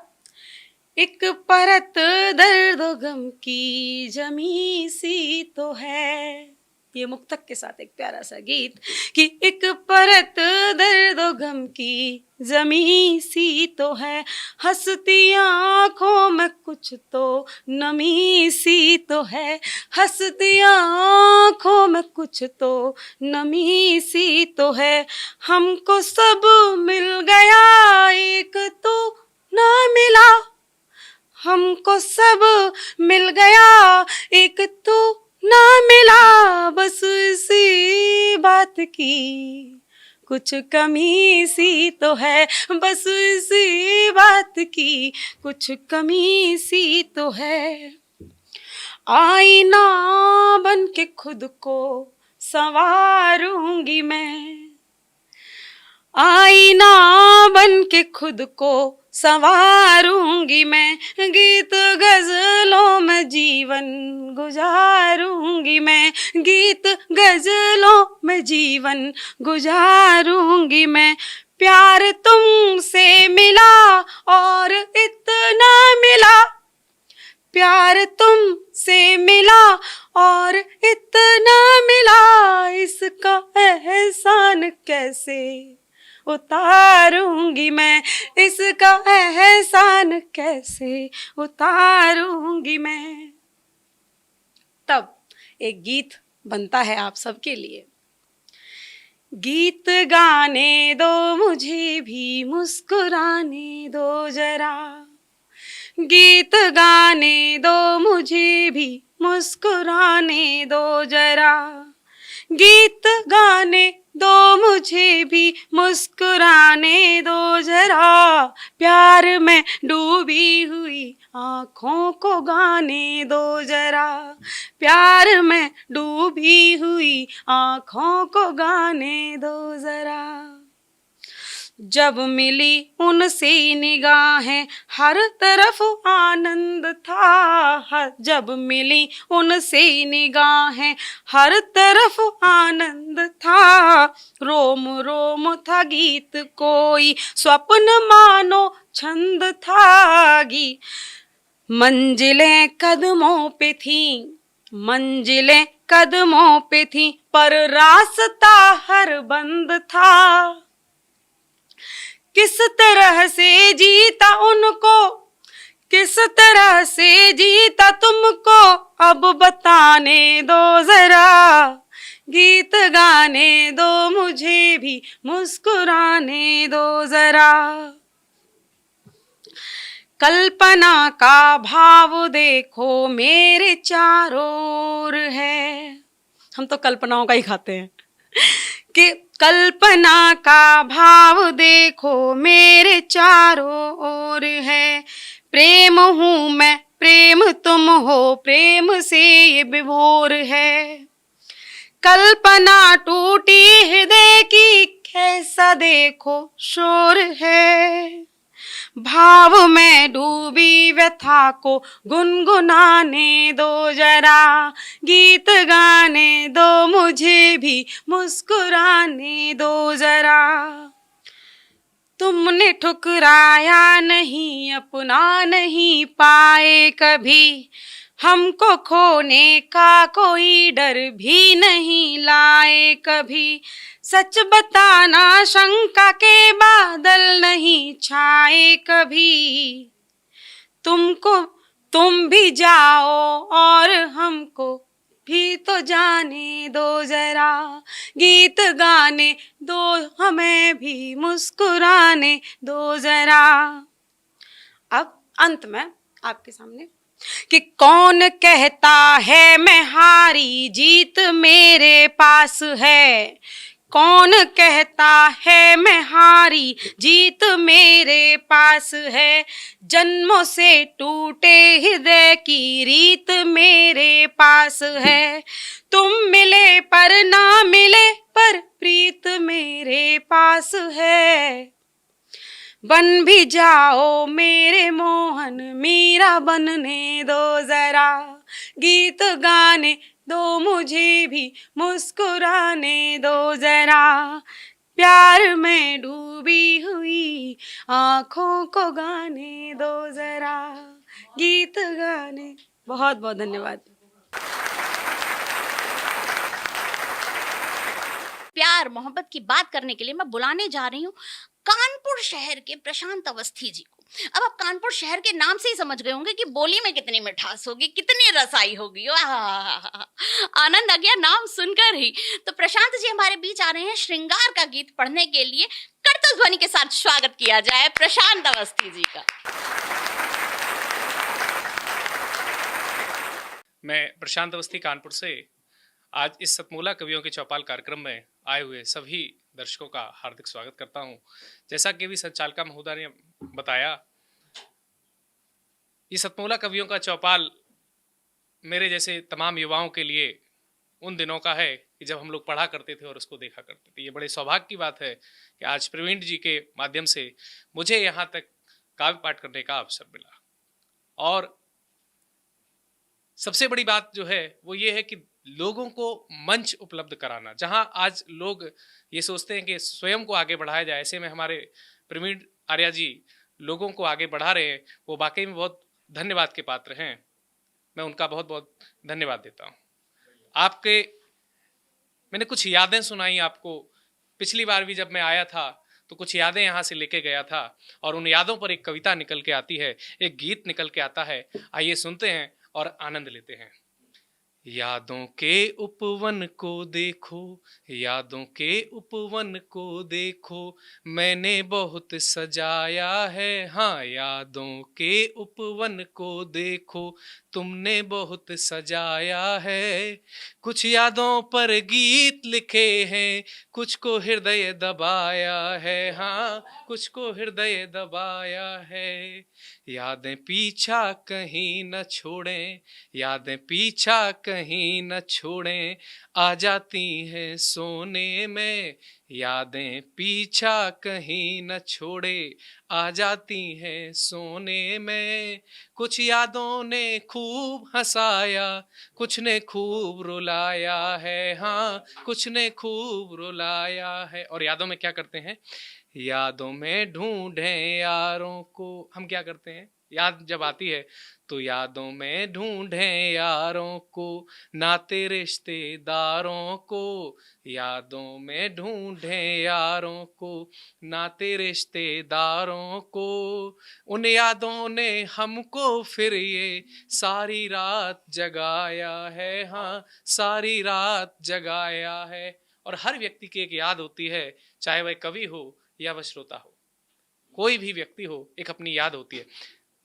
एक परत दर्द गम की जमी सी तो है, ये मुक्तक के साथ एक प्यारा सा गीत कि एक परत दर्द गम की जमी सी तो है, हंसती आँखों में कुछ तो नमी सी तो है, हंसती आँखों में कुछ तो नमी सी तो है। हमको सब मिल गया एक तो ना मिला, हमको सब मिल गया एक तो ना मिला, बस इसी बात की कुछ कमी सी तो है, बस इसी बात की कुछ कमी सी तो है। आईना बन के खुद को संवारूंगी मैं, आईना बन के खुद को संवारूंगी मैं, गीत गजलों में जीवन गुजारूंगी मैं, गीत गजलों में जीवन गुजारूंगी मैं। प्यार तुमसे मिला और इतना मिला, प्यार तुमसे मिला और इतना मिला, इसका एहसान कैसे उतारूंगी मैं, इसका एहसान कैसे उतारूंगी मैं। तब एक गीत बनता है आप सबके लिए। गीत गाने दो मुझे भी मुस्कुराने दो जरा, गीत गाने दो मुझे भी मुस्कुराने दो जरा, गीत गाने दो मुझे भी मुस्कुराने दो जरा, प्यार में डूबी हुई आँखों को गाने दो जरा, प्यार में डूबी हुई आँखों को गाने दो जरा। जब मिली उनसे निगाहें हर तरफ आनंद था, जब मिली उनसे निगाहें हर तरफ आनंद था, रोम रोम था गीत कोई स्वप्न मानो छंद था, मंजिलें कदमों पे थी, मंजिलें कदमों पे थी, पर रास्ता हर बंद था। किस तरह से जीता उनको, किस तरह से जीता तुमको, अब बताने दो जरा, गीत गाने दो मुझे भी मुस्कुराने दो जरा। कल्पना का भाव देखो मेरे चारों ओर है, हम तो कल्पनाओं का ही खाते हैं कि कल्पना का भाव देखो मेरे चारों ओर है, प्रेम हूँ मैं प्रेम तुम हो, प्रेम से ये विभोर है। कल्पना टूटी हृदय की कैसा देखो शोर है, भाव में डूबी व्यथा को गुनगुनाने दो जरा, गीत गाने दो मुझे भी मुस्कुराने दो जरा। तुमने ठुकराया नहीं, अपना नहीं पाए कभी, हमको खोने का कोई डर भी नहीं लाए कभी, सच बताना शंका के बादल नहीं छाए कभी, तुमको तुम भी जाओ और हमको भी तो जाने दो जरा, गीत गाने दो हमें भी मुस्कुराने दो जरा। अब अंत में आपके सामने कि कौन कहता है मैं हारी, जीत मेरे पास है, कौन कहता है मैं हारी, जीत मेरे पास है, जन्मों से टूटे हृदय की रीत मेरे पास है, तुम मिले पर ना मिले पर प्रीत मेरे पास है, बन भी जाओ मेरे मोहन मीरा बनने दो जरा, गीत गाने दो मुझे भी मुस्कुराने दो जरा, प्यार में डूबी हुई आँखों को गाने दो जरा, गीत गाने। बहुत बहुत धन्यवाद। प्यार मोहब्बत की बात करने के लिए मैं बुलाने जा रही हूँ कानपुर शहर के प्रशांत अवस्थी जी को। अब आप कानपुर शहर के नाम से ही समझ गए होंगे कि बोली में कितनी मिठास होगी, कितनी रसाई होगी। आनंद आ गया नाम सुनकर ही। तो प्रशांत जी हमारे बीच आ रहे हैं श्रृंगार का गीत पढ़ने के लिए। करतल ध्वनि के साथ स्वागत किया जाए प्रशांत अवस्थी जी का। मैं प्रशांत अवस्थी कानपुर से आज इस सतमोला कवियों के चौपाल कार्यक्रम में आए हुए सभी दर्शकों का हार्दिक स्वागत करता हूं। जैसा कि भी संचालिका महोदय ने बताया, ये सतमोला कवियों का चौपाल मेरे जैसे तमाम युवाओं के लिए उन दिनों का है कि जब हम लोग पढ़ा करते थे और उसको देखा करते थे। ये बड़े सौभाग्य की बात है कि आज प्रवीण जी के माध्यम से मुझे यहाँ तक काव्य पाठ करने का अवसर मिला। और सबसे बड़ी बात जो है वो ये है कि लोगों को मंच उपलब्ध कराना। जहां आज लोग ये सोचते हैं कि स्वयं को आगे बढ़ाया जाए, ऐसे में हमारे प्रवीण आर्या जी लोगों को आगे बढ़ा रहे हैं, वो वाकई में बहुत धन्यवाद के पात्र हैं। मैं उनका बहुत बहुत धन्यवाद देता हूं। आपके मैंने कुछ यादें सुनाई आपको। पिछली बार भी जब मैं आया था तो कुछ यादें यहाँ से लेके गया था और उन यादों पर एक कविता निकल के आती है, एक गीत निकल के आता है। आइए सुनते हैं और आनंद लेते हैं। यादों के उपवन को देखो, यादों के उपवन को देखो, मैंने बहुत सजाया है। हाँ, यादों के उपवन को देखो, तुमने बहुत सजाया है। कुछ यादों पर गीत लिखे हैं, कुछ को हृदय दबाया है। हाँ, कुछ को हृदय दबाया है। यादें पीछा कहीं न छोड़ें, यादें पीछा कहीं न छोड़ें, आ जाती हैं सोने में। यादें पीछा कहीं न छोड़े, आ जाती हैं सोने में। कुछ यादों ने खूब हंसाया, कुछ ने खूब रुलाया है। हाँ, कुछ ने खूब रुलाया है। और यादों में क्या करते हैं? यादों में ढूंढें यारों को। हम क्या करते हैं? याद जब आती है तो यादों में ढूंढें यारों को, नाते रिश्तेदारों को। यादों में ढूंढें यारों को, नाते रिश्तेदारों को। उन यादों ने हमको फिर ये सारी रात जगाया है। हाँ, सारी रात जगाया है। और हर व्यक्ति की एक याद होती है, चाहे वह कवि हो या वह श्रोता हो, कोई भी व्यक्ति हो, एक अपनी याद होती है।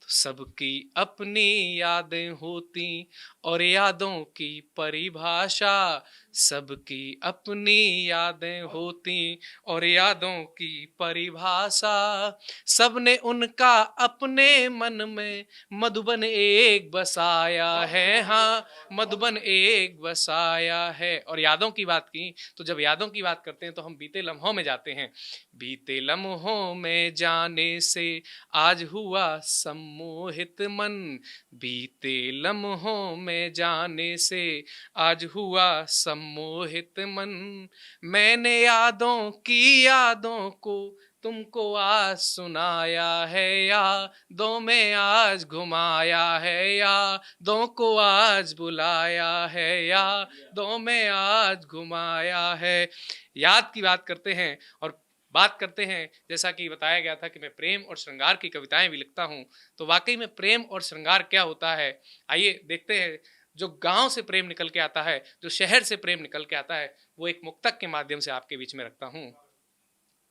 सबकी अपनी यादें होती और यादों की परिभाषा, सबकी अपनी यादें होती और यादों की परिभाषा। सबने उनका अपने मन में मधुबन एक बसाया है। हाँ, मधुबन एक बसाया है। और यादों की बात की तो जब यादों की बात करते हैं तो हम बीते लम्हों में जाते हैं। बीते लम्हों में जाने से आज हुआ सम्मोहित मन, बीते लम्हों में जाने से आज हुआ सम्मोहित मन। मैंने यादों की यादों को तुमको आज सुनाया है, यादों में आज घुमाया है, यादों को आज बुलाया है, यादों में आज घुमाया है। याद की बात करते हैं और बात करते हैं, जैसा कि बताया गया था कि मैं प्रेम और श्रृंगार की कविताएं भी लिखता हूं, तो वाकई में प्रेम और श्रृंगार क्या होता है आइए देखते हैं। जो गांव से प्रेम निकल के आता है, जो शहर से प्रेम निकल के आता है, वो एक मुक्तक के माध्यम से आपके बीच में रखता हूं।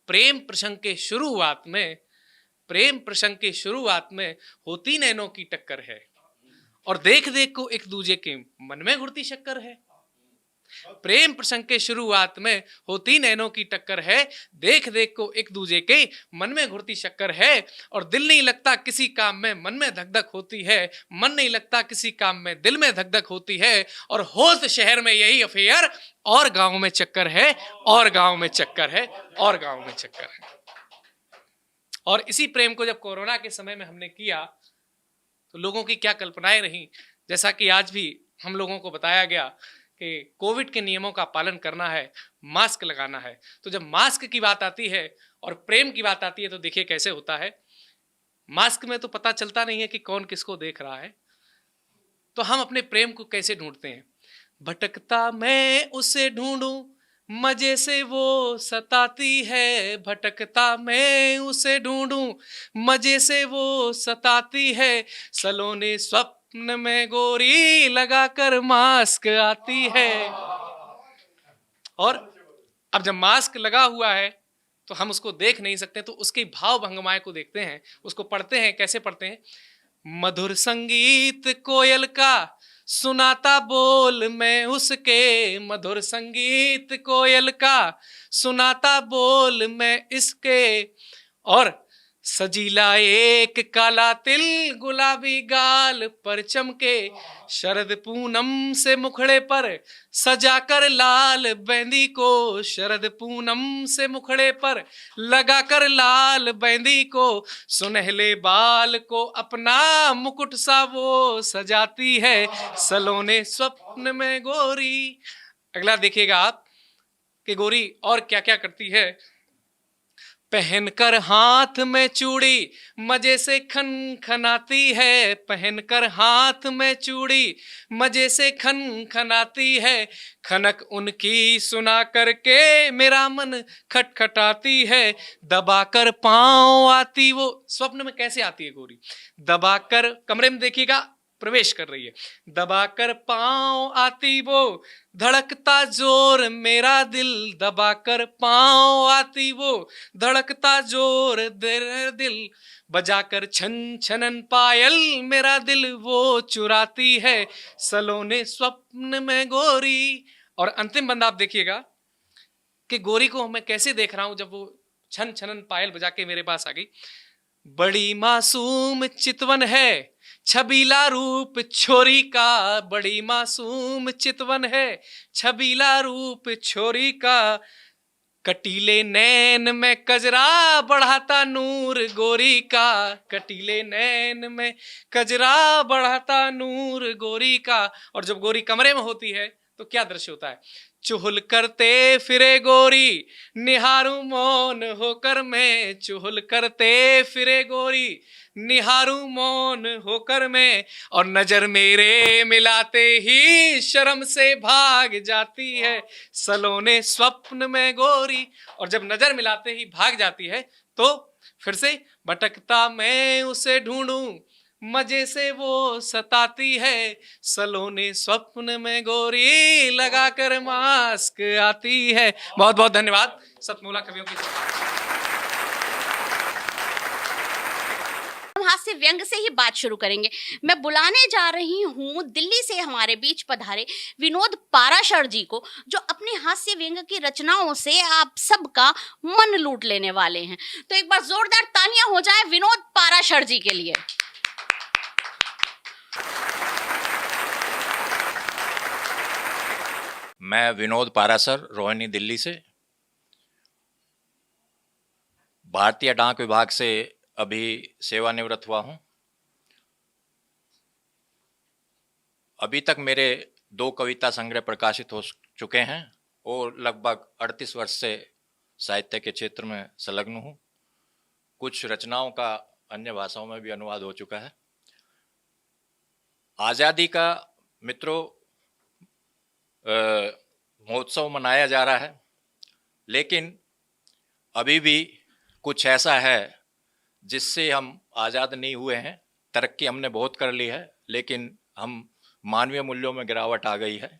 प्रेम प्रसंग के शुरुआत में, प्रेम प्रसंग के शुरुआत में होती नैनों की टक्कर है और देख देख को एक दूजे के मन में घुरती शक्कर है। प्रेम प्रसंग के शुरुआत में होती नैनों की टक्कर है, देख देख को एक दूजे के मन में घुरती शक्कर है। और दिल नहीं लगता किसी काम में, मन में धक धक होती है, मन नहीं लगता किसी काम में, दिल में धक धक होती है। और होश शहर में यही अफेयर, और गांव में चक्कर है, और गांव में चक्कर है, और गांव में चक्कर है। और इसी प्रेम को जब कोरोना के समय में हमने किया तो लोगों की क्या कल्पनाएं रही। जैसा कि आज भी हम लोगों को बताया गया कि कोविड के नियमों का पालन करना है, मास्क लगाना है। तो जब मास्क की बात आती है और प्रेम की बात आती है तो देखिए कैसे होता है। मास्क में तो पता चलता नहीं है कि कौन किसको देख रहा है, तो हम अपने प्रेम को कैसे ढूंढते हैं। भटकता मैं उसे ढूंढूं मजे से वो सताती है, भटकता मैं उसे ढूंढूं, मजे से वो सताती है, सलोने स्वप्न में गोरी लगाकर मास्क आती है। और अब जब मास्क लगा हुआ है तो हम उसको देख नहीं सकते, तो उसकी भाव भंगमाएं को देखते हैं, उसको पढ़ते हैं। कैसे पढ़ते हैं? मधुर संगीत कोयल का सुनाता बोल मैं उसके, मधुर संगीत कोयल का सुनाता बोल मैं इसके, और सजीला एक काला तिल गुलाबी गाल पर चमके, शरद पूनम से मुखड़े पर सजाकर लाल बेंदी को, शरद पूनम से मुखड़े पर लगाकर लाल बेंदी को, सुनहले बाल को अपना मुकुट सा वो सजाती है, सलोने स्वप्न में गोरी। अगला देखिएगा आप कि गोरी और क्या क्या करती है। पहनकर हाथ में चूड़ी मजे से खनखनाती है, पहनकर हाथ में चूड़ी मजे से खनखनाती है, खनक उनकी सुना करके मेरा मन खटखटाती है, दबाकर पांव आती वो। स्वप्न में कैसे आती है गोरी? दबाकर, कमरे में देखिएगा प्रवेश कर रही है, दबाकर पांव आती वो, धड़कता जोर मेरा दिल, दबाकर पांव आती वो, धड़कता जोर दिल, बजाकर छन छनन पायल मेरा दिल वो चुराती है, सलोने स्वप्न में गोरी। और अंतिम बंदा आप देखिएगा कि गोरी को मैं कैसे देख रहा हूं जब वो छन छनन पायल बजा के मेरे पास आ गई। बड़ी मासूम चितवन है छबीला रूप छोरी का, बड़ी मासूम चितवन है छबीला रूप छोरी का, कटीले नैन में कजरा बढ़ाता नूर गोरी का, कटीले नैन में कजरा बढ़ाता नूर गोरी का। और जब गोरी कमरे में होती है तो क्या दृश्य होता है? चुहल करते फिरे गोरी निहारू मौन होकर मैं, चुहल करते फिरे गोरी निहारू मौन होकर मैं, और नजर मेरे मिलाते ही शर्म से भाग जाती है, सलोने स्वप्न में गोरी। और जब नजर मिलाते ही भाग जाती है तो फिर से भटकता मैं उसे ढूंढूं, मजे से वो सताती है, सलोने स्वप्न में गोरी लगाकर मास्क आती है। बहुत बहुत धन्यवाद सतमोला कवियों की। हम हास्य व्यंग से ही बात शुरू करेंगे। मैं बुलाने जा रही हूँ दिल्ली से हमारे बीच पधारे विनोद पाराशर जी को, जो अपने हास्य व्यंग की रचनाओं से आप सबका मन लूट लेने वाले हैं। तो एक बार जोरदार तालियां हो जाए विनोद पाराशर जी के लिए। मैं विनोद पाराशर रोहिणी दिल्ली से भारतीय डाक विभाग से अभी सेवानिवृत्त हुआ हूं। अभी तक मेरे 2 कविता संग्रह प्रकाशित हो चुके हैं और लगभग 38 वर्ष से साहित्य के क्षेत्र में संलग्न हूं। कुछ रचनाओं का अन्य भाषाओं में भी अनुवाद हो चुका है। आज़ादी का मित्रों महोत्सव मनाया जा रहा है, लेकिन अभी भी कुछ ऐसा है जिससे हम आज़ाद नहीं हुए हैं। तरक्की हमने बहुत कर ली है, लेकिन हम मानवीय मूल्यों में गिरावट आ गई है।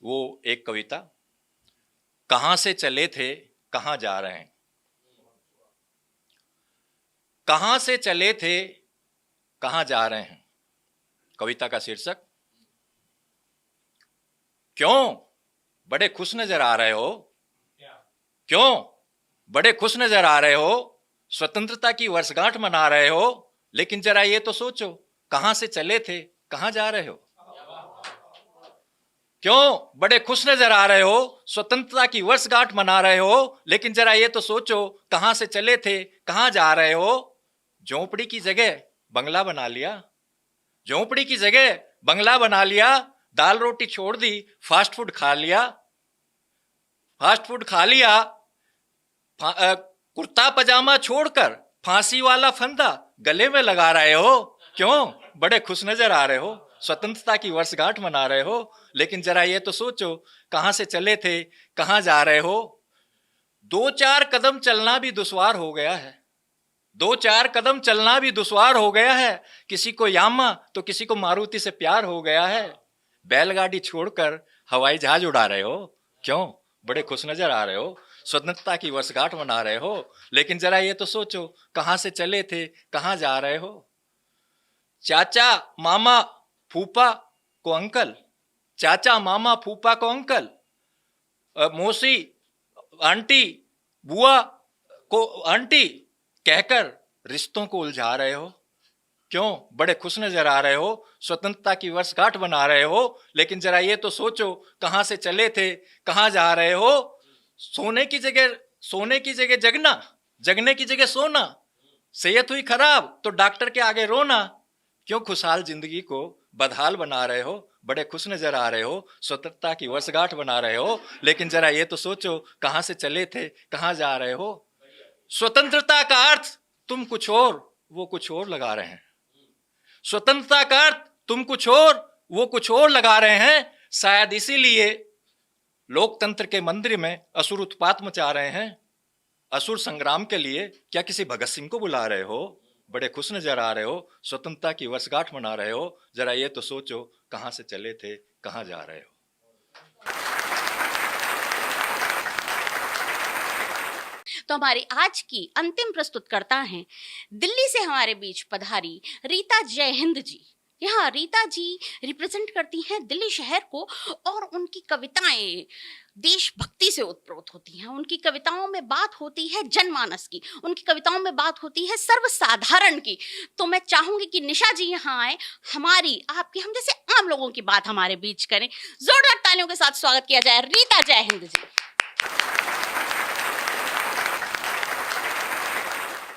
वो एक कविता, कहाँ से चले थे कहाँ जा रहे हैं, कहाँ से चले थे कहाँ जा रहे हैं। कविता का शीर्षक, क्यों बड़े खुश नजर आ रहे हो, क्यों बड़े खुश नजर आ रहे हो, स्वतंत्रता की वर्षगांठ मना रहे हो, लेकिन जरा ये तो सोचो कहां से चले थे कहां जा रहे हो। क्यों बड़े खुश नजर आ रहे हो, स्वतंत्रता की वर्षगांठ मना रहे हो, लेकिन जरा ये तो सोचो कहां से चले थे कहां जा रहे हो। झोंपड़ी की जगह बंगला बना लिया, झोंपड़ी की जगह बंगला बना लिया, दाल रोटी छोड़ दी, फास्ट फूड खा लिया, फास्ट फूड खा लिया, कुर्ता पजामा छोड़कर फांसी वाला फंदा गले में लगा रहे हो। क्यों बड़े खुश नजर आ रहे हो, स्वतंत्रता की वर्षगांठ मना रहे हो, लेकिन जरा ये तो सोचो कहां से चले थे, कहां जा रहे हो। 2-4 कदम चलना भी दुश्वार हो गया है, 2-4 कदम चलना भी दुश्वार हो गया है। किसी को यामा तो किसी को मारुति से प्यार हो गया है। बैलगाड़ी छोड़कर हवाई जहाज उड़ा रहे हो, क्यों? बड़े खुश नजर आ रहे हो, स्वतंत्रता की वर्षगांठ मना रहे हो, लेकिन जरा ये तो सोचो कहां से चले थे, कहां जा रहे हो। चाचा मामा फूफा को अंकल, चाचा मामा फूफा को अंकल, मौसी आंटी बुआ को आंटी कहकर रिश्तों को उलझा रहे हो, क्यों? बड़े खुश नजर आ रहे हो, स्वतंत्रता की वर्षगांठ बना रहे हो, लेकिन जरा ये तो सोचो कहां से चले थे, कहां जा रहे हो। सोने की जगह जगना, जगने की जगह सोना, सेहत हुई खराब तो डॉक्टर के आगे रोना, क्यों खुशहाल जिंदगी को बदहाल बना रहे हो। बड़े खुश नजर आ रहे हो, स्वतंत्रता की वर्षगांठ बना रहे हो, लेकिन जरा ये तो सोचो कहां से चले थे, कहां जा रहे हो। स्वतंत्रता का अर्थ तुम कुछ और, वो कुछ और लगा रहे हैं। स्वतंत्रता का अर्थ तुम कुछ और, वो कुछ और लगा रहे हैं। शायद इसीलिए लोकतंत्र के मंदिर में असुर उत्पात मचा रहे हैं। असुर संग्राम के लिए क्या किसी भगत सिंह को बुला रहे हो? बड़े खुश नजर आ रहे हो, स्वतंत्रता की वर्षगांठ मना रहे हो, जरा ये तो सोचो कहां से चले थे, कहां जा रहे हो। तो हमारी आज की अंतिम प्रस्तुतकर्ता हैं दिल्ली से हमारे बीच पधारी रीता जय हिंद जी। यहाँ रीता जी रिप्रेजेंट करती हैं दिल्ली शहर को, और उनकी कविताएं देशभक्ति से उत्प्रोत होती हैं। उनकी कविताओं में बात होती है जनमानस की, उनकी कविताओं में बात होती है सर्वसाधारण की। तो मैं चाहूंगी कि निशा जी यहाँ आए, हमारी आपकी हम जैसे आम लोगों की बात हमारे बीच करें। जोरदार तालियों के साथ स्वागत किया जाए रीता जय हिंद जी।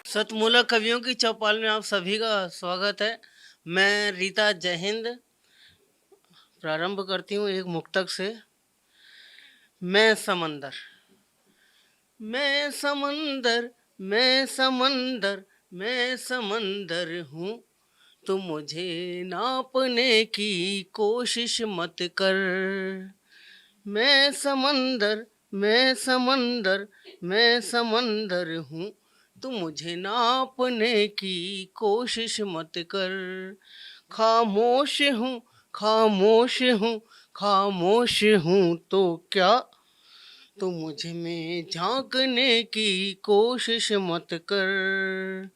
सतमूलक कवियों की चौपाल में आप सभी का स्वागत है। मैं रीता जय हिंद प्रारंभ करती हूँ एक मुक्तक से। मैं समंदर, मैं समंदर, मैं समंदर, मैं समंदर हूँ, तुम मुझे नापने की कोशिश मत कर। मैं समंदर, मैं समंदर, मैं समंदर हूँ, तुम मुझे नापने की कोशिश मत कर। खामोश हूँ, खामोश हूँ, खामोश हूँ तो क्या, तुम मुझ में झांकने की कोशिश मत कर।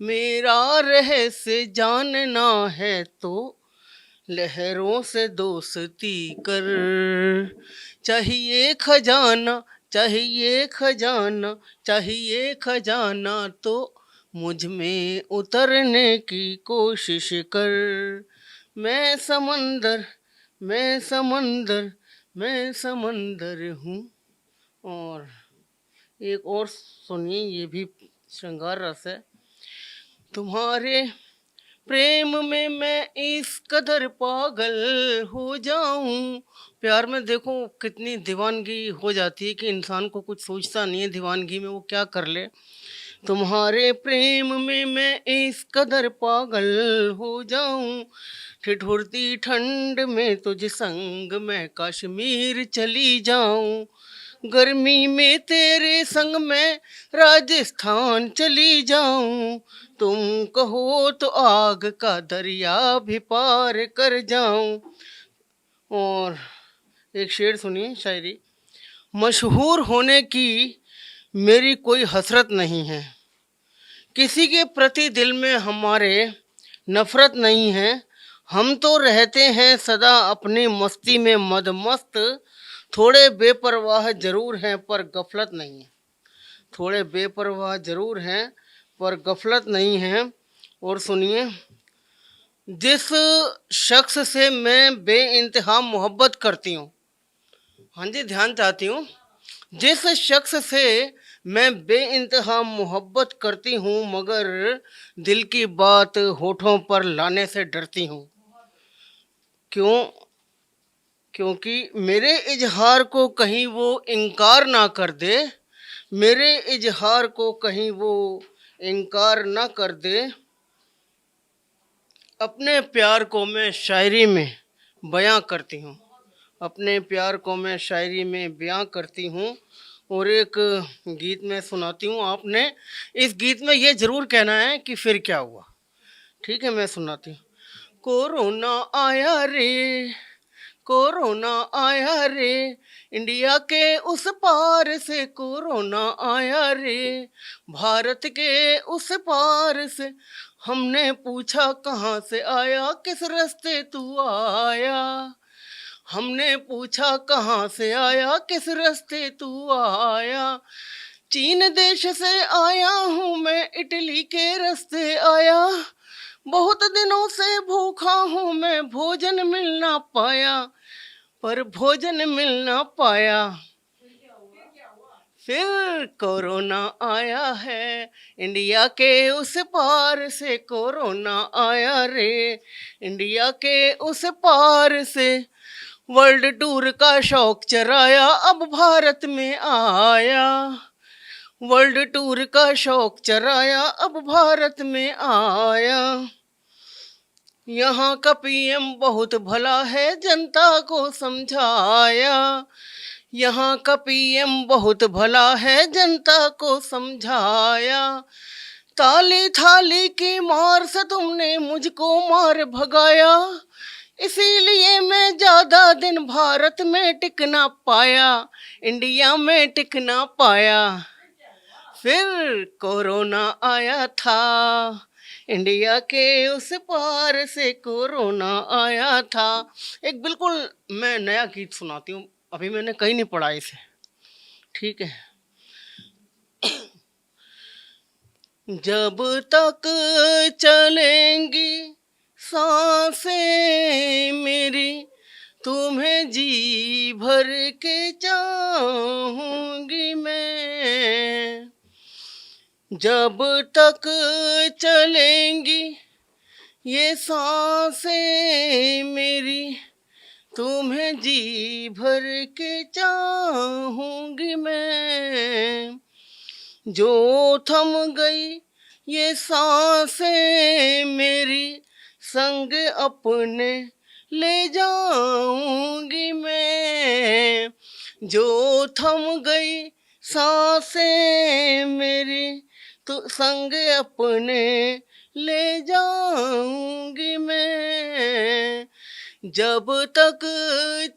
मेरा रहस्य जानना है तो लहरों से दोस्ती कर। चाहिए खजाना, चाहिए खजाना, चाहिए खजाना तो मुझ में उतरने की कोशिश कर। मैं समंदर, मैं समंदर, मैं समंदर हूँ। और एक और सुनिए, ये भी श्रृंगार रस है। तुम्हारे प्रेम में मैं इस कदर पागल हो जाऊं। प्यार में देखो कितनी दीवानगी हो जाती है कि इंसान को कुछ सोचता नहीं है दीवानगी में वो क्या कर ले। तुम्हारे प्रेम में मैं इस कदर पागल हो जाऊं, ठिठुरती ठंड में तुझ संग मैं कश्मीर चली जाऊं। गर्मी में तेरे संग मैं राजस्थान चली जाऊं। तुम कहो तो आग का दरिया भी पार कर जाऊं। और एक शेर सुनिए शायरी। मशहूर होने की मेरी कोई हसरत नहीं है, किसी के प्रति दिल में हमारे नफरत नहीं है। हम तो रहते हैं सदा अपनी मस्ती में मदमस्त, थोड़े बेपरवाह जरूर हैं पर गफलत नहीं है। थोड़े बेपरवाह जरूर हैं पर गफलत नहीं है। और सुनिए, जिस शख्स से मैं बेइंतहा मोहब्बत करती हूँ, हाँ जी ध्यान चाहती हूँ, जिस शख्स से मैं बेइंतहा मोहब्बत करती हूँ मगर दिल की बात होठों पर लाने से डरती हूँ। क्यों? क्योंकि मेरे इजहार को कहीं वो इनकार ना कर दे, मेरे इजहार को कहीं वो इनकार ना कर दे। अपने प्यार को मैं शायरी में बयां करती हूँ, अपने प्यार को मैं शायरी में बयां करती हूँ और एक गीत में सुनाती हूँ। आपने इस गीत में ये ज़रूर कहना है कि फिर क्या हुआ। ठीक है, मैं सुनाती हूँ। कोरोना आया रे, कोरोना आया रे, इंडिया के उस पार से कोरोना आया रे, भारत के उस पार से। हमने पूछा कहाँ से आया, किस रास्ते तू आया, हमने पूछा कहाँ से आया, किस रास्ते तू आया। चीन देश से आया हूँ मैं, इटली के रास्ते आया, बहुत दिनों से भूखा हूँ मैं, भोजन मिल ना पाया, पर भोजन मिल ना पाया। फिर कोरोना आया है, इंडिया के उस पार से कोरोना आया रे, इंडिया के उस पार से। वर्ल्ड टूर का शौक चराया, अब भारत में आया, वर्ल्ड टूर का शौक चराया, अब भारत में आया। यहाँ का पीएम बहुत भला है, जनता को समझाया, यहाँ का पीएम बहुत भला है, जनता को समझाया। ताली थाली की मार से तुमने मुझको मार भगाया, इसीलिए मैं ज्यादा दिन भारत में टिक ना पाया, इंडिया में टिक ना पाया। फिर कोरोना आया था, इंडिया के उस पार से कोरोना आया था। एक बिल्कुल मैं नया गीत सुनाती हूँ, अभी मैंने कहीं नहीं पढ़ा इसे। ठीक है। जब तक चलेंगी सांसें मेरी, तुम्हें जी भर के चाहूंगी मैं। जब तक चलेंगी ये सांसें मेरी, तुम्हें जी भर के चाहूंगी मैं। जो थम गई ये सांसें मेरी, संग अपने ले जाऊंगी मैं। जो थम गई सांसें मेरी, तो संग अपने ले जाऊंगी मैं। जब तक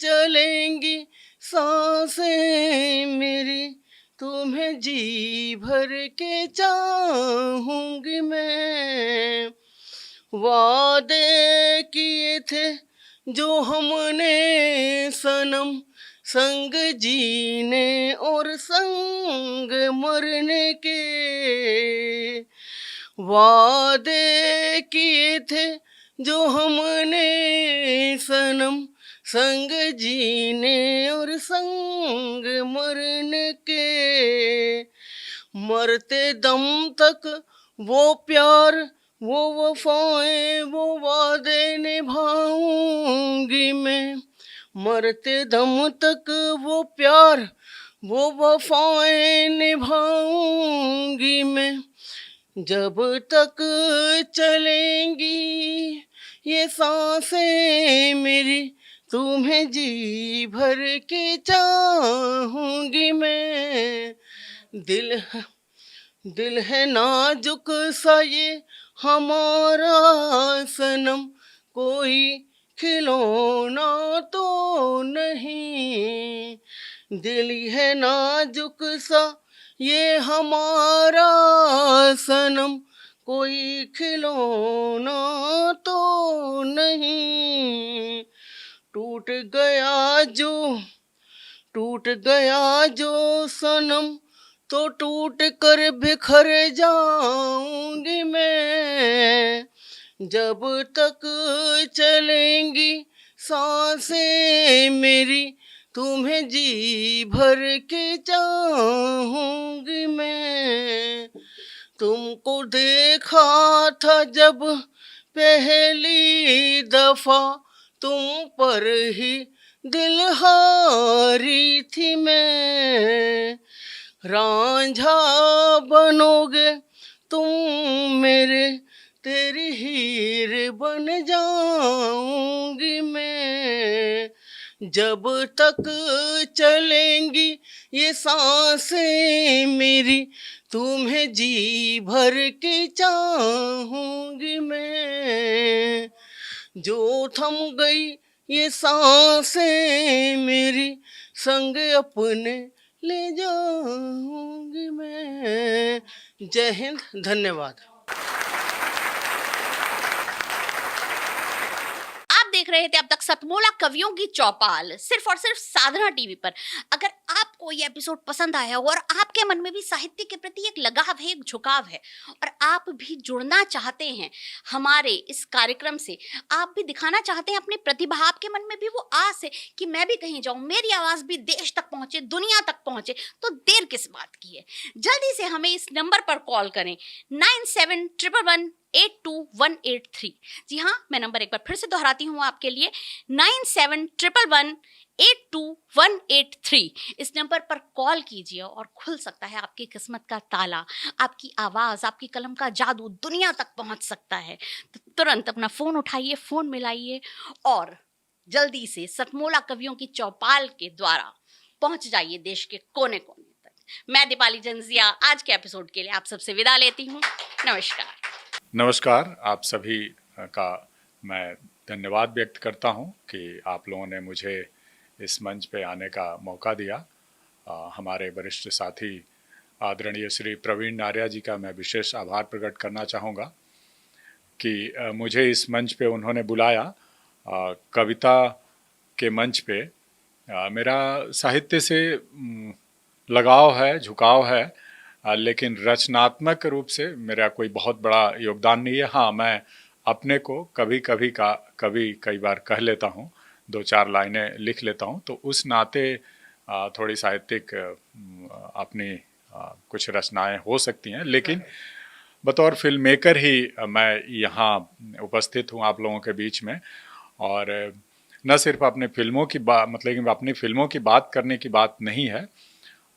चलेंगी सांसें मेरी, तुम्हें जी भर के चाहूंगी मैं। वादे किए थे जो हमने सनम, संग जीने और संग मरने के। वादे किए थे जो हमने सनम, संग जीने और संग मरने के। मरते दम तक वो प्यार, वो वफाएं, वो वादे निभाऊंगी मैं। मरते दम तक वो प्यार, वो वफाएं निभाऊंगी मैं। जब तक चलेंगी ये सांसें मेरी, तुम्हें जी भर के चाहूंगी मैं। दिल है नाजुक सा ये हमारा सनम, कोई खिलौना तो नहीं। दिल है नाजुक सा ये हमारा सनम, कोई खिलौना तो नहीं। टूट गया जो सनम, तो टूट कर बिखर जाऊंगी मैं। जब तक चलेंगी सांसें मेरी, तुम्हें जी भर के चाहूंगी मैं। तुमको देखा था जब पहली दफा, तुम पर ही दिल हारी थी मैं। रांझा बनोगे तुम मेरे, तेरी हीर बन जाऊंगी मैं, जब तक चलेंगी ये सांसें मेरी, तुम्हें जी भर के चाहूंगी मैं। जो थम गई ये सांसें मेरी, संग अपने ले जाऊंगी मैं। जय हिंद, धन्यवाद। आप देख रहे थे अब तक सतमोला कवियों की चौपाल, सिर्फ और सिर्फ साधना टीवी पर। अगर आपको ये एपिसोड पसंद आया हो और आपके मन में भी साहित्य के प्रति एक लगाव है, एक झुकाव है, और आप भी जुड़ना चाहते हैं हमारे इस कार्यक्रम से, आप भी दिखाना चाहते हैं अपनी प्रतिभा, आपके मन में भी वो आस है कि मैं भी कहीं जाऊं, मेरी आवाज भी देश तक पहुंचे, दुनिया तक पहुंचे, तो देर किस बात की है। जल्दी से हमें इस नंबर पर कॉल करें 9711182183। जी हाँ, मैं नंबर एक बार फिर से दोहराती हूँ आपके लिए, 9711182183। इस नंबर पर कॉल कीजिए और खुल सकता है आपकी किस्मत का ताला, आपकी आवाज, आपकी कलम का जादू दुनिया तक पहुंच सकता है। तो तुरंत अपना फोन उठाइए, फोन मिलाइए और जल्दी से सतमोला कवियों की चौपाल के द्वारा पहुंच जाइए देश के कोने कोने तक। मैं दीपाली जंजिया आज के एपिसोड के लिए आप सबसे विदा लेती हूँ। नमस्कार। नमस्कार, आप सभी का मैं धन्यवाद व्यक्त करता हूं कि आप लोगों ने मुझे इस मंच पे आने का मौका दिया। हमारे वरिष्ठ साथी आदरणीय श्री प्रवीण आर्या जी का मैं विशेष आभार प्रकट करना चाहूँगा कि मुझे इस मंच पे उन्होंने बुलाया। कविता के मंच पे मेरा साहित्य से लगाव है, झुकाव है, लेकिन रचनात्मक रूप से मेरा कोई बहुत बड़ा योगदान नहीं है। हाँ, मैं अपने को कई बार कह लेता हूँ, 2-4 लाइनें लिख लेता हूँ, तो उस नाते थोड़ी साहित्यिक अपनी कुछ रचनाएं हो सकती हैं, लेकिन बतौर फिल्म मेकर ही मैं यहाँ उपस्थित हूँ आप लोगों के बीच में। और न सिर्फ अपने फिल्मों की बात, मतलब कि अपनी फिल्मों की बात करने की बात नहीं है,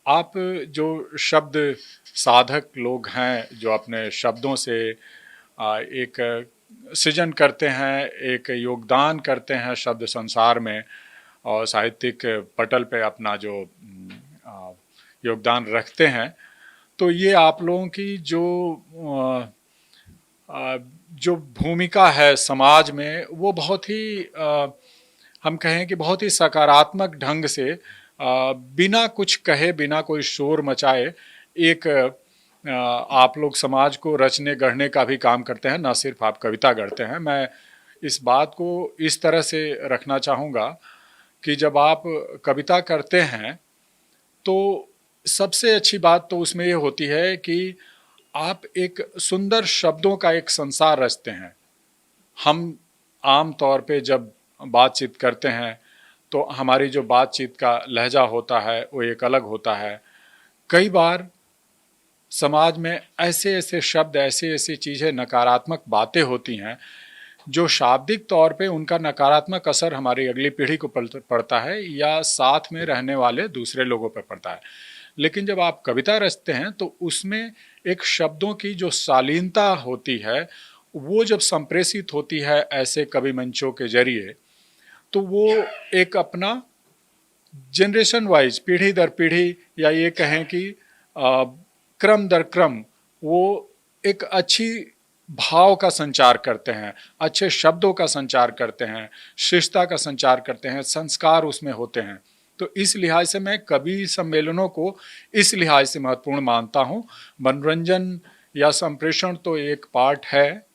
आप जो शब्द साधक लोग हैं, जो अपने शब्दों से एक सृजन करते हैं, एक योगदान करते हैं शब्द संसार में और साहित्यिक पटल पे अपना जो योगदान रखते हैं, तो ये आप लोगों की जो भूमिका है समाज में, वो बहुत ही हम कहें कि बहुत ही सकारात्मक ढंग से बिना कुछ कहे, बिना कोई शोर मचाए एक आप लोग समाज को रचने गढ़ने का भी काम करते हैं, ना सिर्फ आप कविता गढ़ते हैं। मैं इस बात को इस तरह से रखना चाहूँगा कि जब आप कविता करते हैं तो सबसे अच्छी बात तो उसमें ये होती है कि आप एक सुंदर शब्दों का एक संसार रचते हैं। हम आम तौर पे जब बातचीत करते हैं तो हमारी जो बातचीत का लहजा होता है वो एक अलग होता है। कई बार समाज में ऐसे ऐसे शब्द, ऐसे ऐसी चीज़ें, नकारात्मक बातें होती हैं जो शाब्दिक तौर पे उनका नकारात्मक असर हमारी अगली पीढ़ी को पड़ता है या साथ में रहने वाले दूसरे लोगों पर पड़ता है। लेकिन जब आप कविता रचते हैं तो उसमें एक शब्दों की जो शालीनता होती है वो जब संप्रेषित होती है ऐसे कवि मंचों के जरिए, तो वो एक अपना जनरेशन वाइज, पीढ़ी दर पीढ़ी, या ये कहें कि क्रम दर क्रम, वो एक अच्छी भाव का संचार करते हैं, अच्छे शब्दों का संचार करते हैं, शिष्टता का संचार करते हैं, संस्कार उसमें होते हैं। तो इस लिहाज से मैं कवि सम्मेलनों को इस लिहाज से महत्वपूर्ण मानता हूँ। मनोरंजन या संप्रेषण तो एक पार्ट है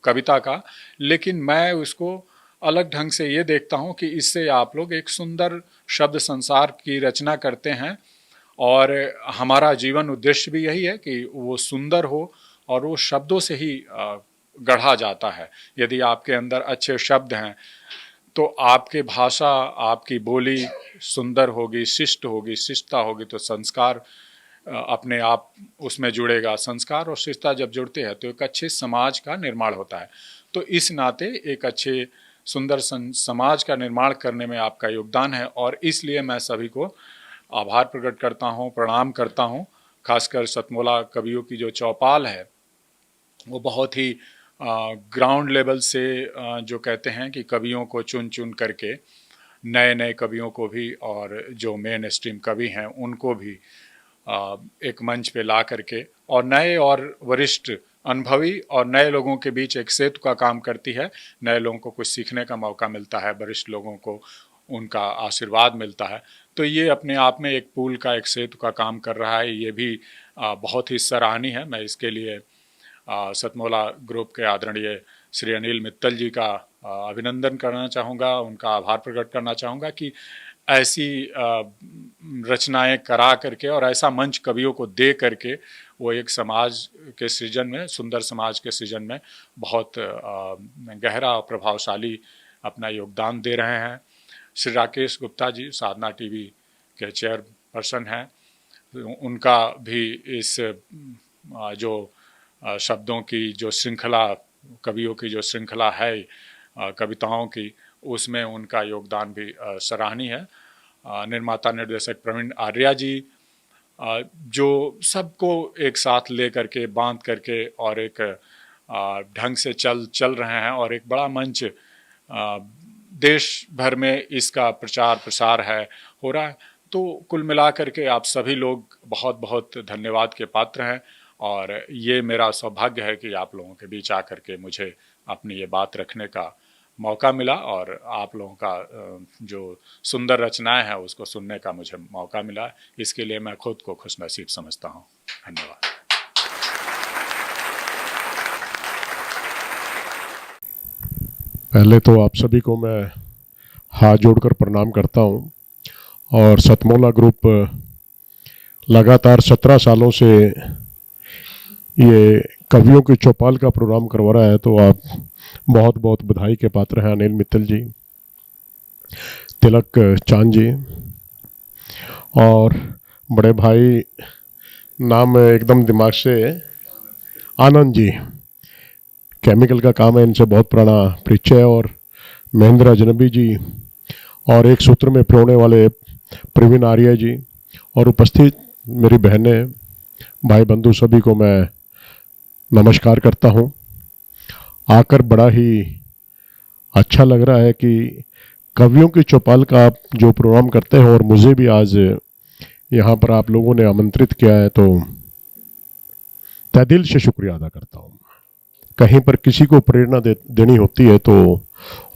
कविता का, लेकिन मैं उसको अलग ढंग से ये देखता हूँ कि इससे आप लोग एक सुंदर शब्द संसार की रचना करते हैं और हमारा जीवन उद्देश्य भी यही है कि वो सुंदर हो और वो शब्दों से ही गढ़ा जाता है। यदि आपके अंदर अच्छे शब्द हैं तो आपकी भाषा, आपकी बोली सुंदर होगी, शिष्ट होगी, शिष्टता होगी, तो संस्कार अपने आप उसमें जुड़ेगा। संस्कार और शिष्टता जब जुड़ते हैं तो एक अच्छे समाज का निर्माण होता है। तो इस नाते एक अच्छे सुंदर समाज का निर्माण करने में आपका योगदान है और इसलिए मैं सभी को आभार प्रकट करता हूँ, प्रणाम करता हूँ। खासकर सतमोला कवियों की जो चौपाल है वो बहुत ही ग्राउंड लेवल से जो कहते हैं कि कवियों को चुन चुन करके नए नए कवियों को भी और जो मेन स्ट्रीम कवि हैं उनको भी एक मंच पे ला करके और नए और वरिष्ठ अनुभवी और नए लोगों के बीच एक सेतु का काम करती है। नए लोगों को कुछ सीखने का मौका मिलता है, वरिष्ठ लोगों को उनका आशीर्वाद मिलता है। तो ये अपने आप में एक पुल का, एक सेतु का काम कर रहा है। ये भी बहुत ही सराहनीय है। मैं इसके लिए सतमोला ग्रुप के आदरणीय श्री अनिल मित्तल जी का अभिनंदन करना चाहूँगा, उनका आभार प्रकट करना चाहूँगा कि ऐसी रचनाएं करा करके और ऐसा मंच कवियों को दे करके वो एक समाज के सृजन में, सुंदर समाज के सृजन में बहुत गहरा और प्रभावशाली अपना योगदान दे रहे हैं। श्री राकेश गुप्ता जी साधना टीवी के चेयरपर्सन हैं, उनका भी इस जो शब्दों की जो श्रृंखला, कवियों की जो श्रृंखला है कविताओं की, उसमें उनका योगदान भी सराहनीय है। निर्माता निर्देशक प्रवीण आर्या जी जो सबको एक साथ ले करके, बांध करके और एक ढंग से चल रहे हैं और एक बड़ा मंच देश भर में इसका प्रचार प्रसार हो रहा है। तो कुल मिला करके आप सभी लोग बहुत बहुत धन्यवाद के पात्र हैं और ये मेरा सौभाग्य है कि आप लोगों के बीच आकर के मुझे अपनी ये बात रखने का मौका मिला और आप लोगों का जो सुंदर रचनाएं हैं उसको सुनने का मुझे मौका मिला। इसके लिए मैं खुद को खुशनसीब समझता हूँ। धन्यवाद। पहले तो आप सभी को मैं हाथ जोड़कर प्रणाम करता हूँ और सतमोला ग्रुप लगातार 17 सालों से ये कवियों की चौपाल का प्रोग्राम करवा रहा है, तो आप बहुत बहुत बधाई के पात्र हैं। अनिल मित्तल जी, तिलक चांद जी और बड़े भाई नाम एकदम दिमाग से, आनंद जी, केमिकल का काम है, इनसे बहुत पुराना परिचय है। और महेंद्र अजनबी जी और एक सूत्र में पिरोने वाले प्रवीण आर्या जी और उपस्थित मेरी बहनें, भाई बंधु सभी को मैं नमस्कार करता हूँ। आकर बड़ा ही अच्छा लग रहा है कि कवियों की चौपाल का आप जो प्रोग्राम करते हैं और मुझे भी आज यहाँ पर आप लोगों ने आमंत्रित किया है, तो तहे दिल से शुक्रिया अदा करता हूँ। कहीं पर किसी को प्रेरणा देनी होती है तो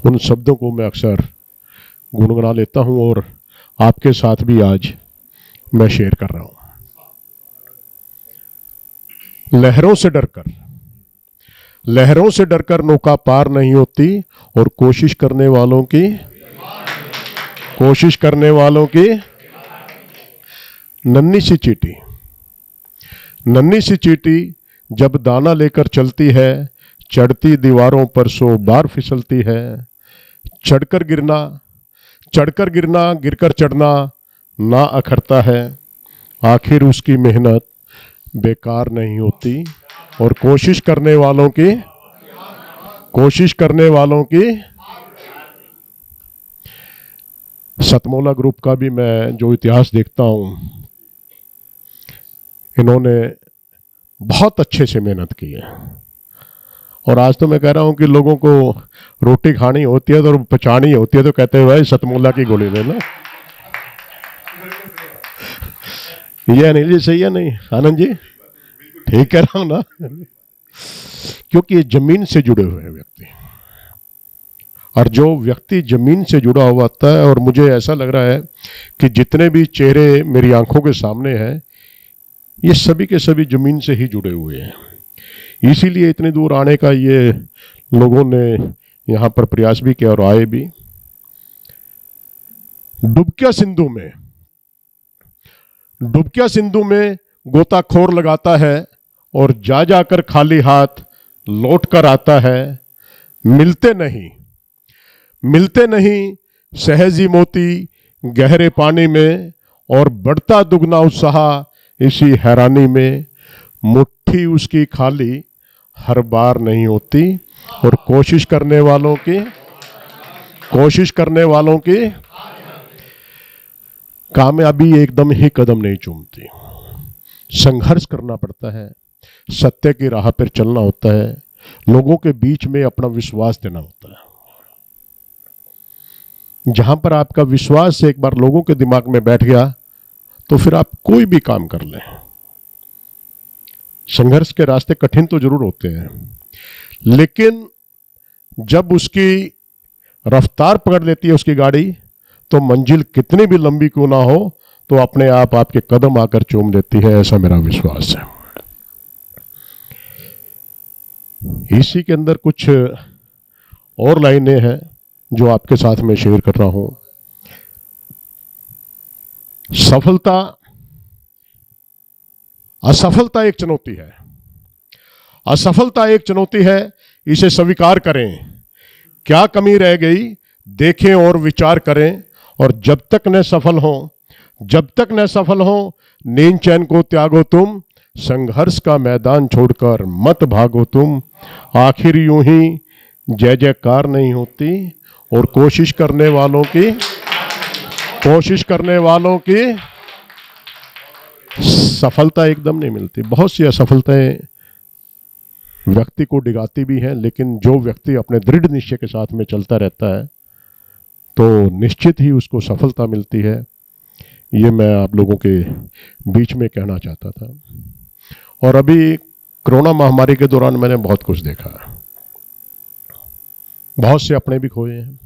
उन शब्दों को मैं अक्सर गुनगुना लेता हूँ और आपके साथ भी आज मैं शेयर कर रहा हूँ। लहरों से डरकर नौका पार नहीं होती और कोशिश करने वालों की नन्ही सी चींटी जब दाना लेकर चलती है, चढ़ती दीवारों पर 100 बार फिसलती है। चढ़कर गिरना गिरकर चढ़ना ना अखरता है, आखिर उसकी मेहनत बेकार नहीं होती और कोशिश करने वालों की सतमोला ग्रुप का भी मैं जो इतिहास देखता हूँ, इन्होंने बहुत अच्छे से मेहनत की है। और आज तो मैं कह रहा हूँ कि लोगों को रोटी खानी होती है तो पचानी होती है तो कहते हैं भाई सतमोला की गोली लेना। ये अनिल जी सही है नहीं, आनंद जी ठीक कह रहा हूं ना? क्योंकि ये जमीन से जुड़े हुए हैं व्यक्ति, और जो व्यक्ति जमीन से जुड़ा हुआ होता है, और मुझे ऐसा लग रहा है कि जितने भी चेहरे मेरी आंखों के सामने हैं ये सभी के सभी जमीन से ही जुड़े हुए हैं। इसीलिए इतनी दूर आने का ये लोगों ने यहाँ पर प्रयास भी किया और आए भी। डुबकिया सिंधु में गोताखोर लगाता है और जा जाकर खाली हाथ लौट कर आता है। मिलते नहीं सहजी मोती गहरे पानी में, और बढ़ता दुगना उत्साह इसी हैरानी में। मुट्ठी उसकी खाली हर बार नहीं होती और कोशिश करने वालों की कामयाबी एकदम ही कदम नहीं चूमती। संघर्ष करना पड़ता है, सत्य की राह पर चलना होता है, लोगों के बीच में अपना विश्वास देना होता है। जहां पर आपका विश्वास एक बार लोगों के दिमाग में बैठ गया तो फिर आप कोई भी काम कर लें। संघर्ष के रास्ते कठिन तो जरूर होते हैं, लेकिन जब उसकी रफ्तार पकड़ लेती है उसकी गाड़ी, तो मंजिल कितनी भी लंबी क्यों ना हो तो अपने आप आपके कदम आकर चूम देती है, ऐसा मेरा विश्वास है। इसी के अंदर कुछ और लाइनें हैं जो आपके साथ में शेयर कर रहा हूं। सफलता, असफलता एक चुनौती है। असफलता एक चुनौती है, इसे स्वीकार करें। क्या कमी रह गई देखें और विचार करें, और जब तक न सफल हो नींद चैन को त्यागो तुम, संघर्ष का मैदान छोड़कर मत भागो तुम। आखिर यूं ही जय जयकार नहीं होती, और कोशिश करने वालों की सफलता एकदम नहीं मिलती। बहुत सी असफलताएं व्यक्ति को डिगाती भी हैं, लेकिन जो व्यक्ति अपने दृढ़ निश्चय के साथ में चलता रहता है तो निश्चित ही उसको सफलता मिलती है। ये मैं आप लोगों के बीच में कहना चाहता था। और अभी कोरोना महामारी के दौरान मैंने बहुत कुछ देखा, बहुत से अपने भी खोए हैं,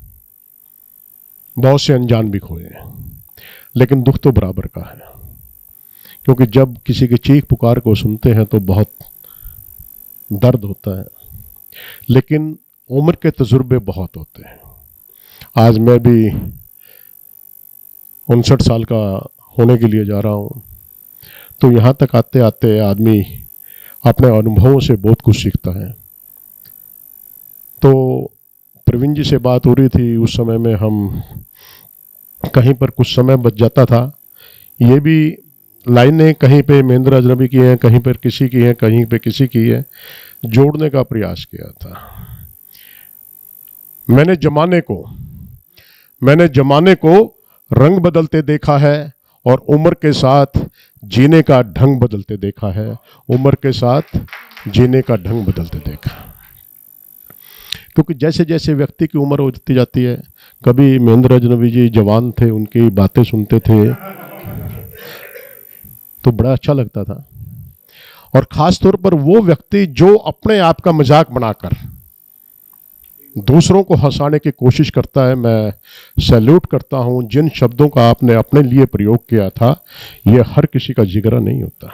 बहुत से अनजान भी खोए हैं, लेकिन दुख तो बराबर का है। क्योंकि जब किसी की चीख पुकार को सुनते हैं तो बहुत दर्द होता है, लेकिन उम्र के तजुर्बे बहुत होते हैं। आज मैं भी 59 साल का होने के लिए जा रहा हूँ, तो यहाँ तक आते आते आदमी अपने अनुभवों से बहुत कुछ सीखता है। तो प्रवीण जी से बात हो रही थी, उस समय में हम कहीं पर कुछ समय बच जाता था। ये भी लाइनें कहीं पे महेंद्र अजनबी की हैं, कहीं पर किसी की हैं, कहीं पे किसी की है, जोड़ने का प्रयास किया था। मैंने जमाने को रंग बदलते देखा है, और उम्र के साथ जीने का ढंग बदलते देखा है। उम्र के साथ जीने का ढंग बदलते देखा। क्योंकि जैसे जैसे व्यक्ति की उम्र होती जाती है, कभी महेंद्र अजनबी जी जवान थे, उनकी बातें सुनते थे तो बड़ा अच्छा लगता था। और खास तौर पर वो व्यक्ति जो अपने आप का मजाक बनाकर दूसरों को हंसाने की कोशिश करता है, मैं सैल्यूट करता हूं। जिन शब्दों का आपने अपने लिए प्रयोग किया था, यह हर किसी का जिगरा नहीं होता।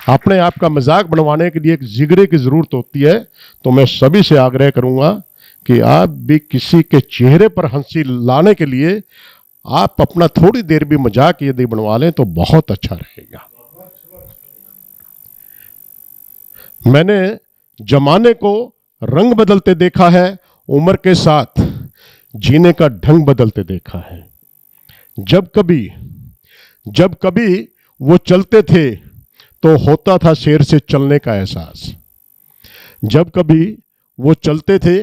अपने आप का मजाक बनवाने के लिए एक जिगरे की जरूरत होती है। तो मैं सभी से आग्रह करूंगा कि आप भी किसी के चेहरे पर हंसी लाने के लिए आप अपना थोड़ी देर भी मजाक यदि बनवा लें तो बहुत अच्छा रहेगा। मैंने जमाने को रंग बदलते देखा है, उम्र के साथ जीने का ढंग बदलते देखा है। जब कभी वो चलते थे तो होता था शेर से चलने का एहसास। जब कभी वो चलते थे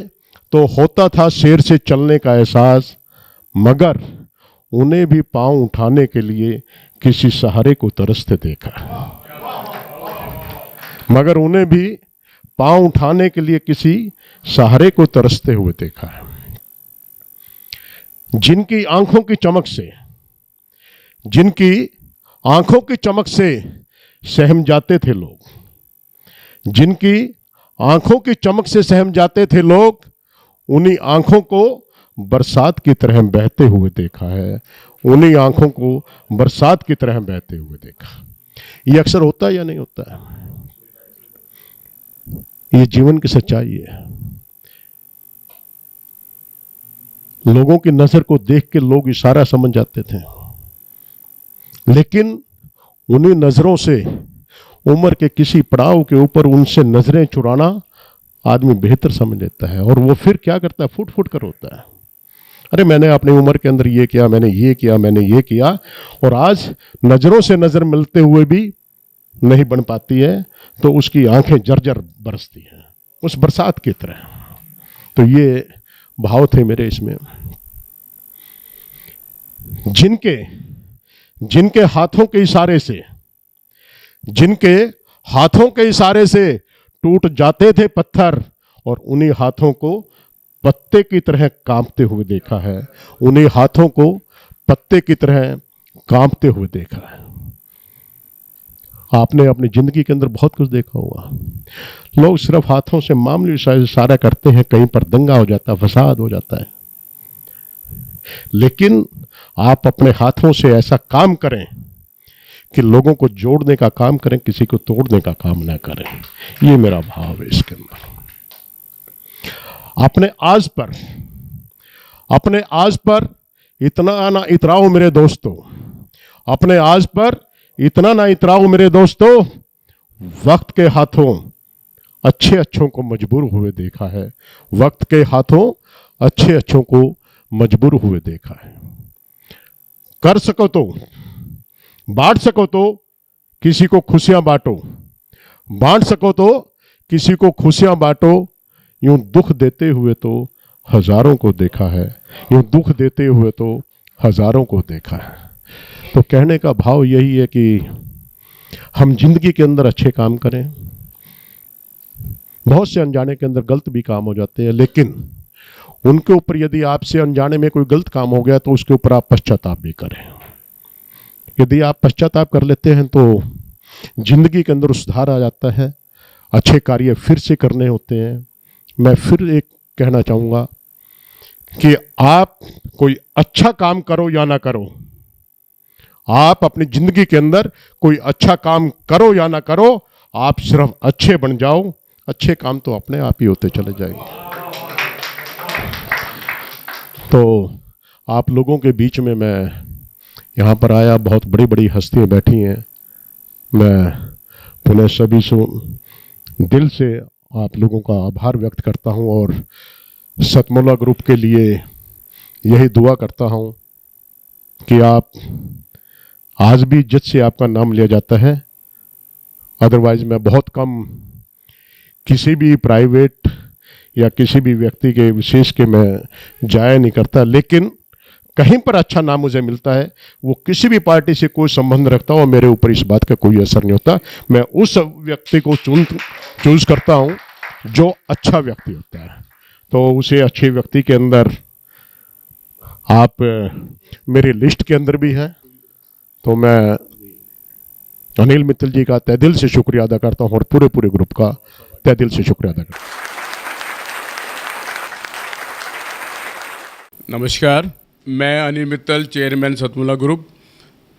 तो होता था शेर से चलने का एहसास, मगर उन्हें भी पांव उठाने के लिए किसी सहारे को तरसते देखा। मगर उन्हें भी पांव उठाने के लिए किसी सहारे को तरसते हुए देखा है। जिनकी आंखों की चमक से सहम जाते थे लोग, जिनकी आंखों की चमक से सहम जाते थे लोग, उन्हीं आंखों को बरसात की तरह बहते हुए देखा है। उन्हीं आंखों को बरसात की तरह बहते हुए देखा। ये अक्सर होता है या नहीं होता है? ये जीवन की सच्चाई है। लोगों की नजर को देख के लोग इशारा समझ जाते थे, लेकिन उन्हीं नजरों से उम्र के किसी पड़ाव के ऊपर उनसे नजरें चुराना आदमी बेहतर समझ लेता है। और वो फिर क्या करता है, फुट फुट कर होता है, अरे मैंने अपनी उम्र के अंदर ये किया, मैंने ये किया, मैंने ये किया। और आज नजरों से नजर मिलते हुए भी नहीं बन पाती है, तो उसकी आंखें जर्जर बरसती हैं उस बरसात की तरह। तो ये भाव थे मेरे इसमें। जिनके हाथों के इशारे से टूट जाते थे पत्थर और उन्हीं हाथों को पत्ते की तरह कांपते हुए देखा है, उन्हीं हाथों को पत्ते की तरह कांपते हुए देखा है। आपने अपनी जिंदगी के अंदर बहुत कुछ देखा होगा। लोग सिर्फ हाथों से मामूली सा इशारा करते हैं, कहीं पर दंगा हो जाता है, फसाद हो जाता है, लेकिन आप अपने हाथों से ऐसा काम करें कि लोगों को जोड़ने का काम करें, किसी को तोड़ने का काम ना करें। ये मेरा भाव है इसके अंदर। अपने आज पर इतना ना इतराओ मेरे दोस्तों, अपने आज पर इतना ना इतराओ मेरे दोस्तों। वक्त के हाथों अच्छे अच्छों को मजबूर हुए देखा है, वक्त के हाथों अच्छे अच्छों को मजबूर हुए देखा है। कर सको तो बांट सको तो किसी को खुशियां बांटो, बांट सको तो किसी को खुशियां बांटो। यूं दुख देते हुए तो हजारों को देखा है, यूं दुख देते हुए तो हजारों को देखा है। तो कहने का भाव यही है कि हम जिंदगी के अंदर अच्छे काम करें। बहुत से अनजाने के अंदर गलत भी काम हो जाते हैं, लेकिन उनके ऊपर यदि आपसे अनजाने में कोई गलत काम हो गया तो उसके ऊपर आप पश्चाताप भी करें। यदि आप पश्चाताप कर लेते हैं तो जिंदगी के अंदर सुधार आ जाता है, अच्छे कार्य फिर से करने होते हैं। मैं फिर एक कहना चाहूँगा कि आप कोई अच्छा काम करो या ना करो, आप अपनी जिंदगी के अंदर कोई अच्छा काम करो या ना करो, आप सिर्फ अच्छे बन जाओ, अच्छे काम तो अपने आप ही होते चले जाएंगे। तो आप लोगों के बीच में मैं यहाँ पर आया, बहुत बड़ी बड़ी हस्तियाँ बैठी हैं। मैं पुनः सभी से दिल से आप लोगों का आभार व्यक्त करता हूँ और सतमोला ग्रुप के लिए यही दुआ करता हूँ कि आप आज भी इज्जत से आपका नाम लिया जाता है। अदरवाइज मैं बहुत कम किसी भी प्राइवेट या किसी भी व्यक्ति के विशेष के मैं जाया नहीं करता, लेकिन कहीं पर अच्छा नाम मुझे मिलता है, वो किसी भी पार्टी से कोई संबंध रखता हो, मेरे ऊपर इस बात का कोई असर नहीं होता। मैं उस व्यक्ति को चूज करता हूं जो अच्छा व्यक्ति होता है। तो उसे अच्छे व्यक्ति के अंदर आप मेरी लिस्ट के अंदर भी हैं। तो मैं अनिल मित्तल जी का तहे दिल से शुक्रिया अदा करता हूं और पूरे ग्रुप का तहे दिल से शुक्रिया अदा करता हूं। नमस्कार, मैं अनिल मित्तल, चेयरमैन सतमोला ग्रुप,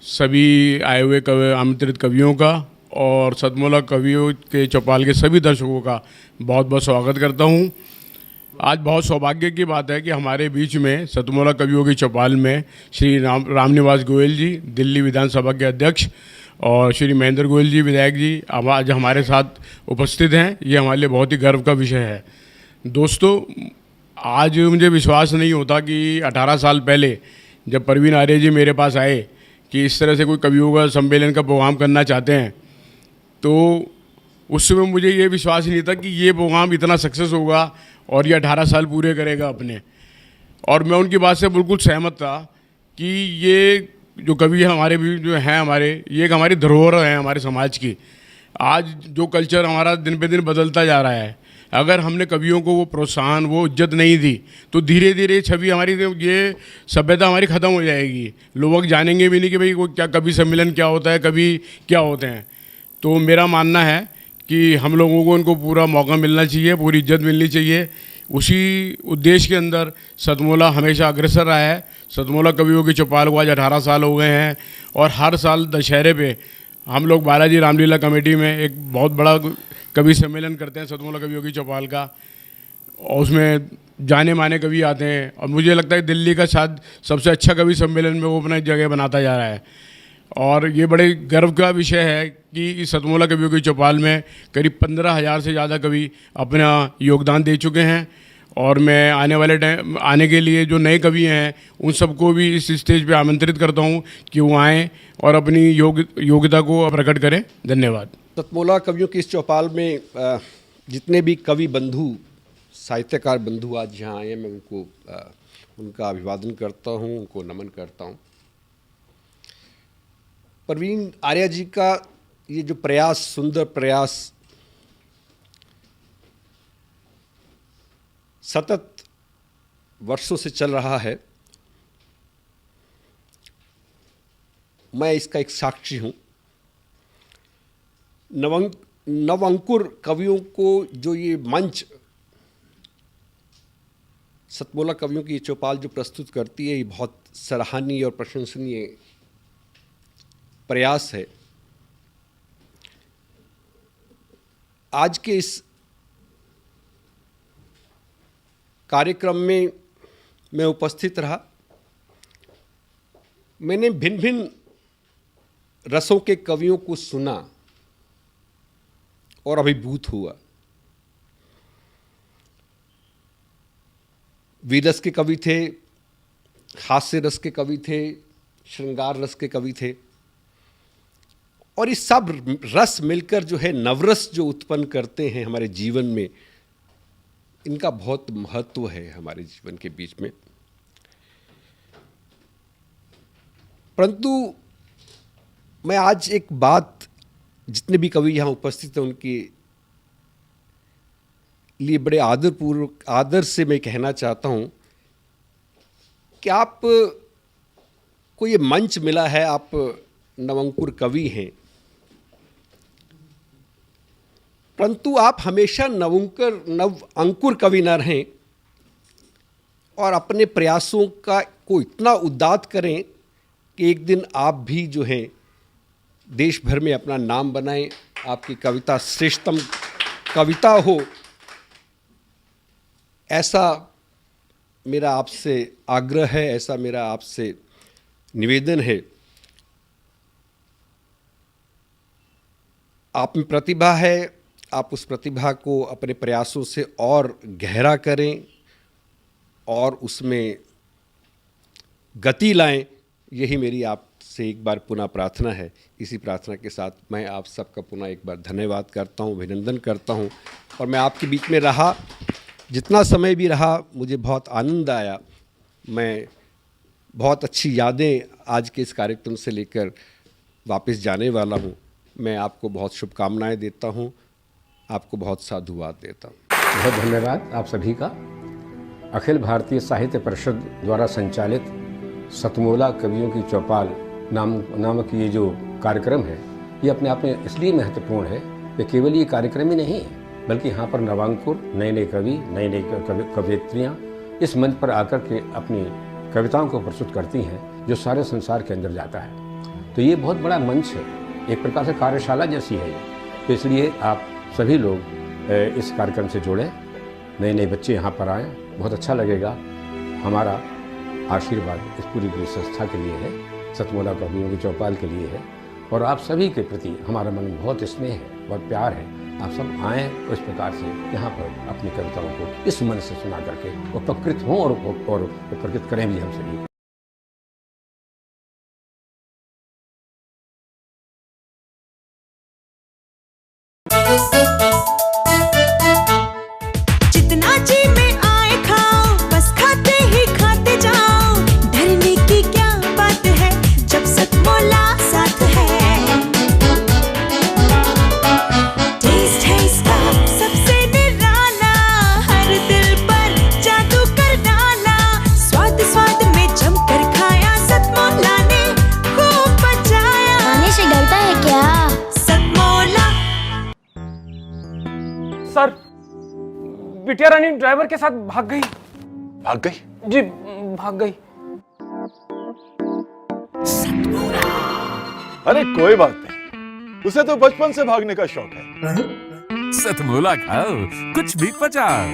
सभी आए हुए आमंत्रित कवियों का और सतमोला कवियों के चौपाल के सभी दर्शकों का बहुत बहुत स्वागत करता हूं। आज बहुत सौभाग्य की बात है कि हमारे बीच में सतमोला कवियों की चौपाल में श्री रामनिवास गोयल जी, दिल्ली विधानसभा के अध्यक्ष, और श्री महेंद्र गोयल जी, विधायक जी, आज हमारे साथ उपस्थित हैं। ये हमारे लिए बहुत ही गर्व का विषय है। दोस्तों, आज मुझे विश्वास नहीं होता कि 18 साल पहले जब परवीन आर्य जी मेरे पास आए कि इस तरह से कोई कवियों का सम्मेलन का प्रोग्राम करना चाहते हैं, तो उस समय मुझे ये विश्वास नहीं था कि ये प्रोग्राम इतना सक्सेस होगा और ये 18 साल पूरे करेगा अपने। और मैं उनकी बात से बिल्कुल सहमत था कि ये जो कवि हमारे भी जो हैं हमारे, ये एक हमारी धरोहर है हमारे समाज की। आज जो कल्चर हमारा दिन पे दिन बदलता जा रहा है, अगर हमने कवियों को वो प्रोत्साहन, वो इज्जत नहीं दी तो धीरे धीरे छवि हमारी, ये सभ्यता हमारी ख़त्म हो जाएगी। लोग जानेंगे भी नहीं कि भाई वो क्या कवि सम्मेलन क्या होता है, कवि क्या होते हैं। तो मेरा मानना है कि हम लोगों को उनको पूरा मौका मिलना चाहिए, पूरी इज्जत मिलनी चाहिए। उसी उद्देश्य के अंदर सतमोला हमेशा अग्रसर रहा है। सतमोला कवियों की चौपाल को आज 18 साल हो गए हैं और हर साल दशहरे पे हम लोग बालाजी रामलीला कमेटी में एक बहुत बड़ा कवि सम्मेलन करते हैं सतमोला कवियों की चौपाल का, और उसमें जाने माने कवि आते हैं। और मुझे लगता है दिल्ली का शायद सबसे अच्छा कवि सम्मेलन में वो अपना जगह बनाता जा रहा है। और ये बड़े गर्व का विषय है कि इस सतमोला कवियों की चौपाल में करीब 15,000 से ज़्यादा कवि अपना योगदान दे चुके हैं। और मैं आने वाले टाइम आने के लिए जो नए कवि हैं उन सबको भी इस स्टेज पे आमंत्रित करता हूँ कि वो आएँ और अपनी योग्यता को प्रकट करें। धन्यवाद। सतमोला कवियों की इस चौपाल में जितने भी कवि बंधु, साहित्यकार बंधु आज यहाँ आए हैं, मैं उनका अभिवादन करता हूँ, उनको नमन करता हूँ। परवीन आर्य जी का ये जो प्रयास, सुंदर प्रयास सतत वर्षों से चल रहा है। मैं इसका एक साक्षी हूँ। नवअंकुर कवियों को जो ये मंच सतमोला कवियों की ये चौपाल जो प्रस्तुत करती है, ये बहुत सराहनीय और प्रशंसनीय प्रयास है। आज के इस कार्यक्रम में मैं उपस्थित रहा। मैंने भिन्न भिन्न रसों के कवियों को सुना और अभिभूत हुआ। वीरस के कवि थे, हास्य रस के कवि थे, श्रृंगार रस के कवि थे, और ये सब रस मिलकर जो है नवरस जो उत्पन्न करते हैं हमारे जीवन में, इनका बहुत महत्व है हमारे जीवन के बीच में। परंतु मैं आज एक बात जितने भी कवि यहाँ उपस्थित हैं उनके लिए बड़े आदर से मैं कहना चाहता हूँ कि आप को ये मंच मिला है, आप नवअंकुर कवि हैं, परंतु आप हमेशा नवअंकुर कवि न रहें और अपने प्रयासों को इतना उद्दात करें कि एक दिन आप भी जो हैं देश भर में अपना नाम बनाएं, आपकी कविता श्रेष्ठतम कविता हो, ऐसा मेरा आपसे आग्रह है, ऐसा मेरा आपसे निवेदन है। आप में प्रतिभा है, आप उस प्रतिभा को अपने प्रयासों से और गहरा करें और उसमें गति लाएं, यही मेरी आपसे एक बार पुनः प्रार्थना है। इसी प्रार्थना के साथ मैं आप सबका पुनः एक बार धन्यवाद करता हूं, अभिनंदन करता हूं। और मैं आपके बीच में रहा, जितना समय भी रहा, मुझे बहुत आनंद आया। मैं बहुत अच्छी यादें आज के इस कार्यक्रम से लेकर वापस जाने वाला हूं। मैं आपको बहुत शुभकामनाएं देता हूं, आपको बहुत साधुवाद देता हूं। बहुत धन्यवाद आप सभी का। अखिल भारतीय साहित्य परिषद द्वारा संचालित सतमोला कवियों की चौपाल नामक ये जो कार्यक्रम है, ये अपने आप में इसलिए महत्वपूर्ण है कि केवल ये कार्यक्रम ही नहीं है, बल्कि यहाँ पर नवांकुर, नए नए कवि, नई नई कवयित्रियाँ इस मंच पर आकर के अपनी कविताओं को प्रस्तुत करती हैं, जो सारे संसार के अंदर जाता है। तो ये बहुत बड़ा मंच है, एक प्रकार से कार्यशाला जैसी है ये। तो इसलिए आप सभी लोग इस कार्यक्रम से जुड़ें, नए नए बच्चे यहाँ पर आएँ, बहुत अच्छा लगेगा। हमारा आशीर्वाद इस पूरी संस्था के लिए है, सतमोला कवियों की चौपाल के लिए है, और आप सभी के प्रति हमारा मन में बहुत स्नेह है, बहुत प्यार है। आप सब आएँ उस प्रकार से यहाँ पर अपनी कविताओं को इस मन से सुना करके उपकृत हों और उपकृत करें भी हम सभी। जितना जी में आए खाओ, बस खाते ही खाते जाओ। डरने की क्या बात है जब सतमोला साथ है। टेस्ट है इसका सबसे निराला, हर दिल पर जादू कर डाला। स्वाद स्वाद में जमकर खाया, सतमोला ने खूब बचाया। खाने से डरता है क्या? सतमोला। सर, बिटिया रानी ड्राइवर के साथ भाग गई। भाग गई? जी, भाग गई। अरे कोई बात नहीं, उसे तो बचपन से भागने का शौक है। सतमोला खाओ, कुछ भी पचाओ।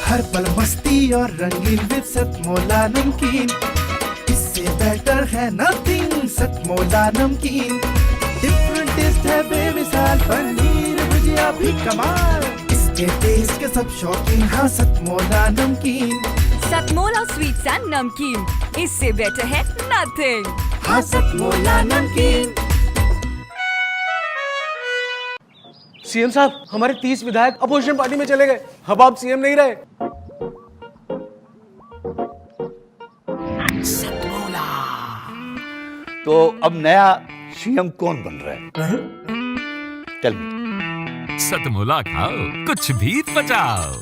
हर पल मस्ती और रंगीन विद सतमोला नमकीन, इससे बेटर है नथिंग। सतमोला नमकीन, डिफरेंट टेस्ट है बेमिसाल, पनीर भुजिया भी कमाल। इसके टेस्ट के सब शौकीन, हाँ सतमोला नमकीन। सतमोला स्वीट्स एंड नमकीन, इससे बेटर है नथिंग। हाँ सतमोला नमकीन। सीएम साहब, हमारे 30 विधायक अपोजिशन पार्टी में चले गए। अब आप सीएम नहीं रहे। तो अब नया सीएम कौन बन रहा है? Tell me. सतमोला खाओ, कुछ भी पचाओ।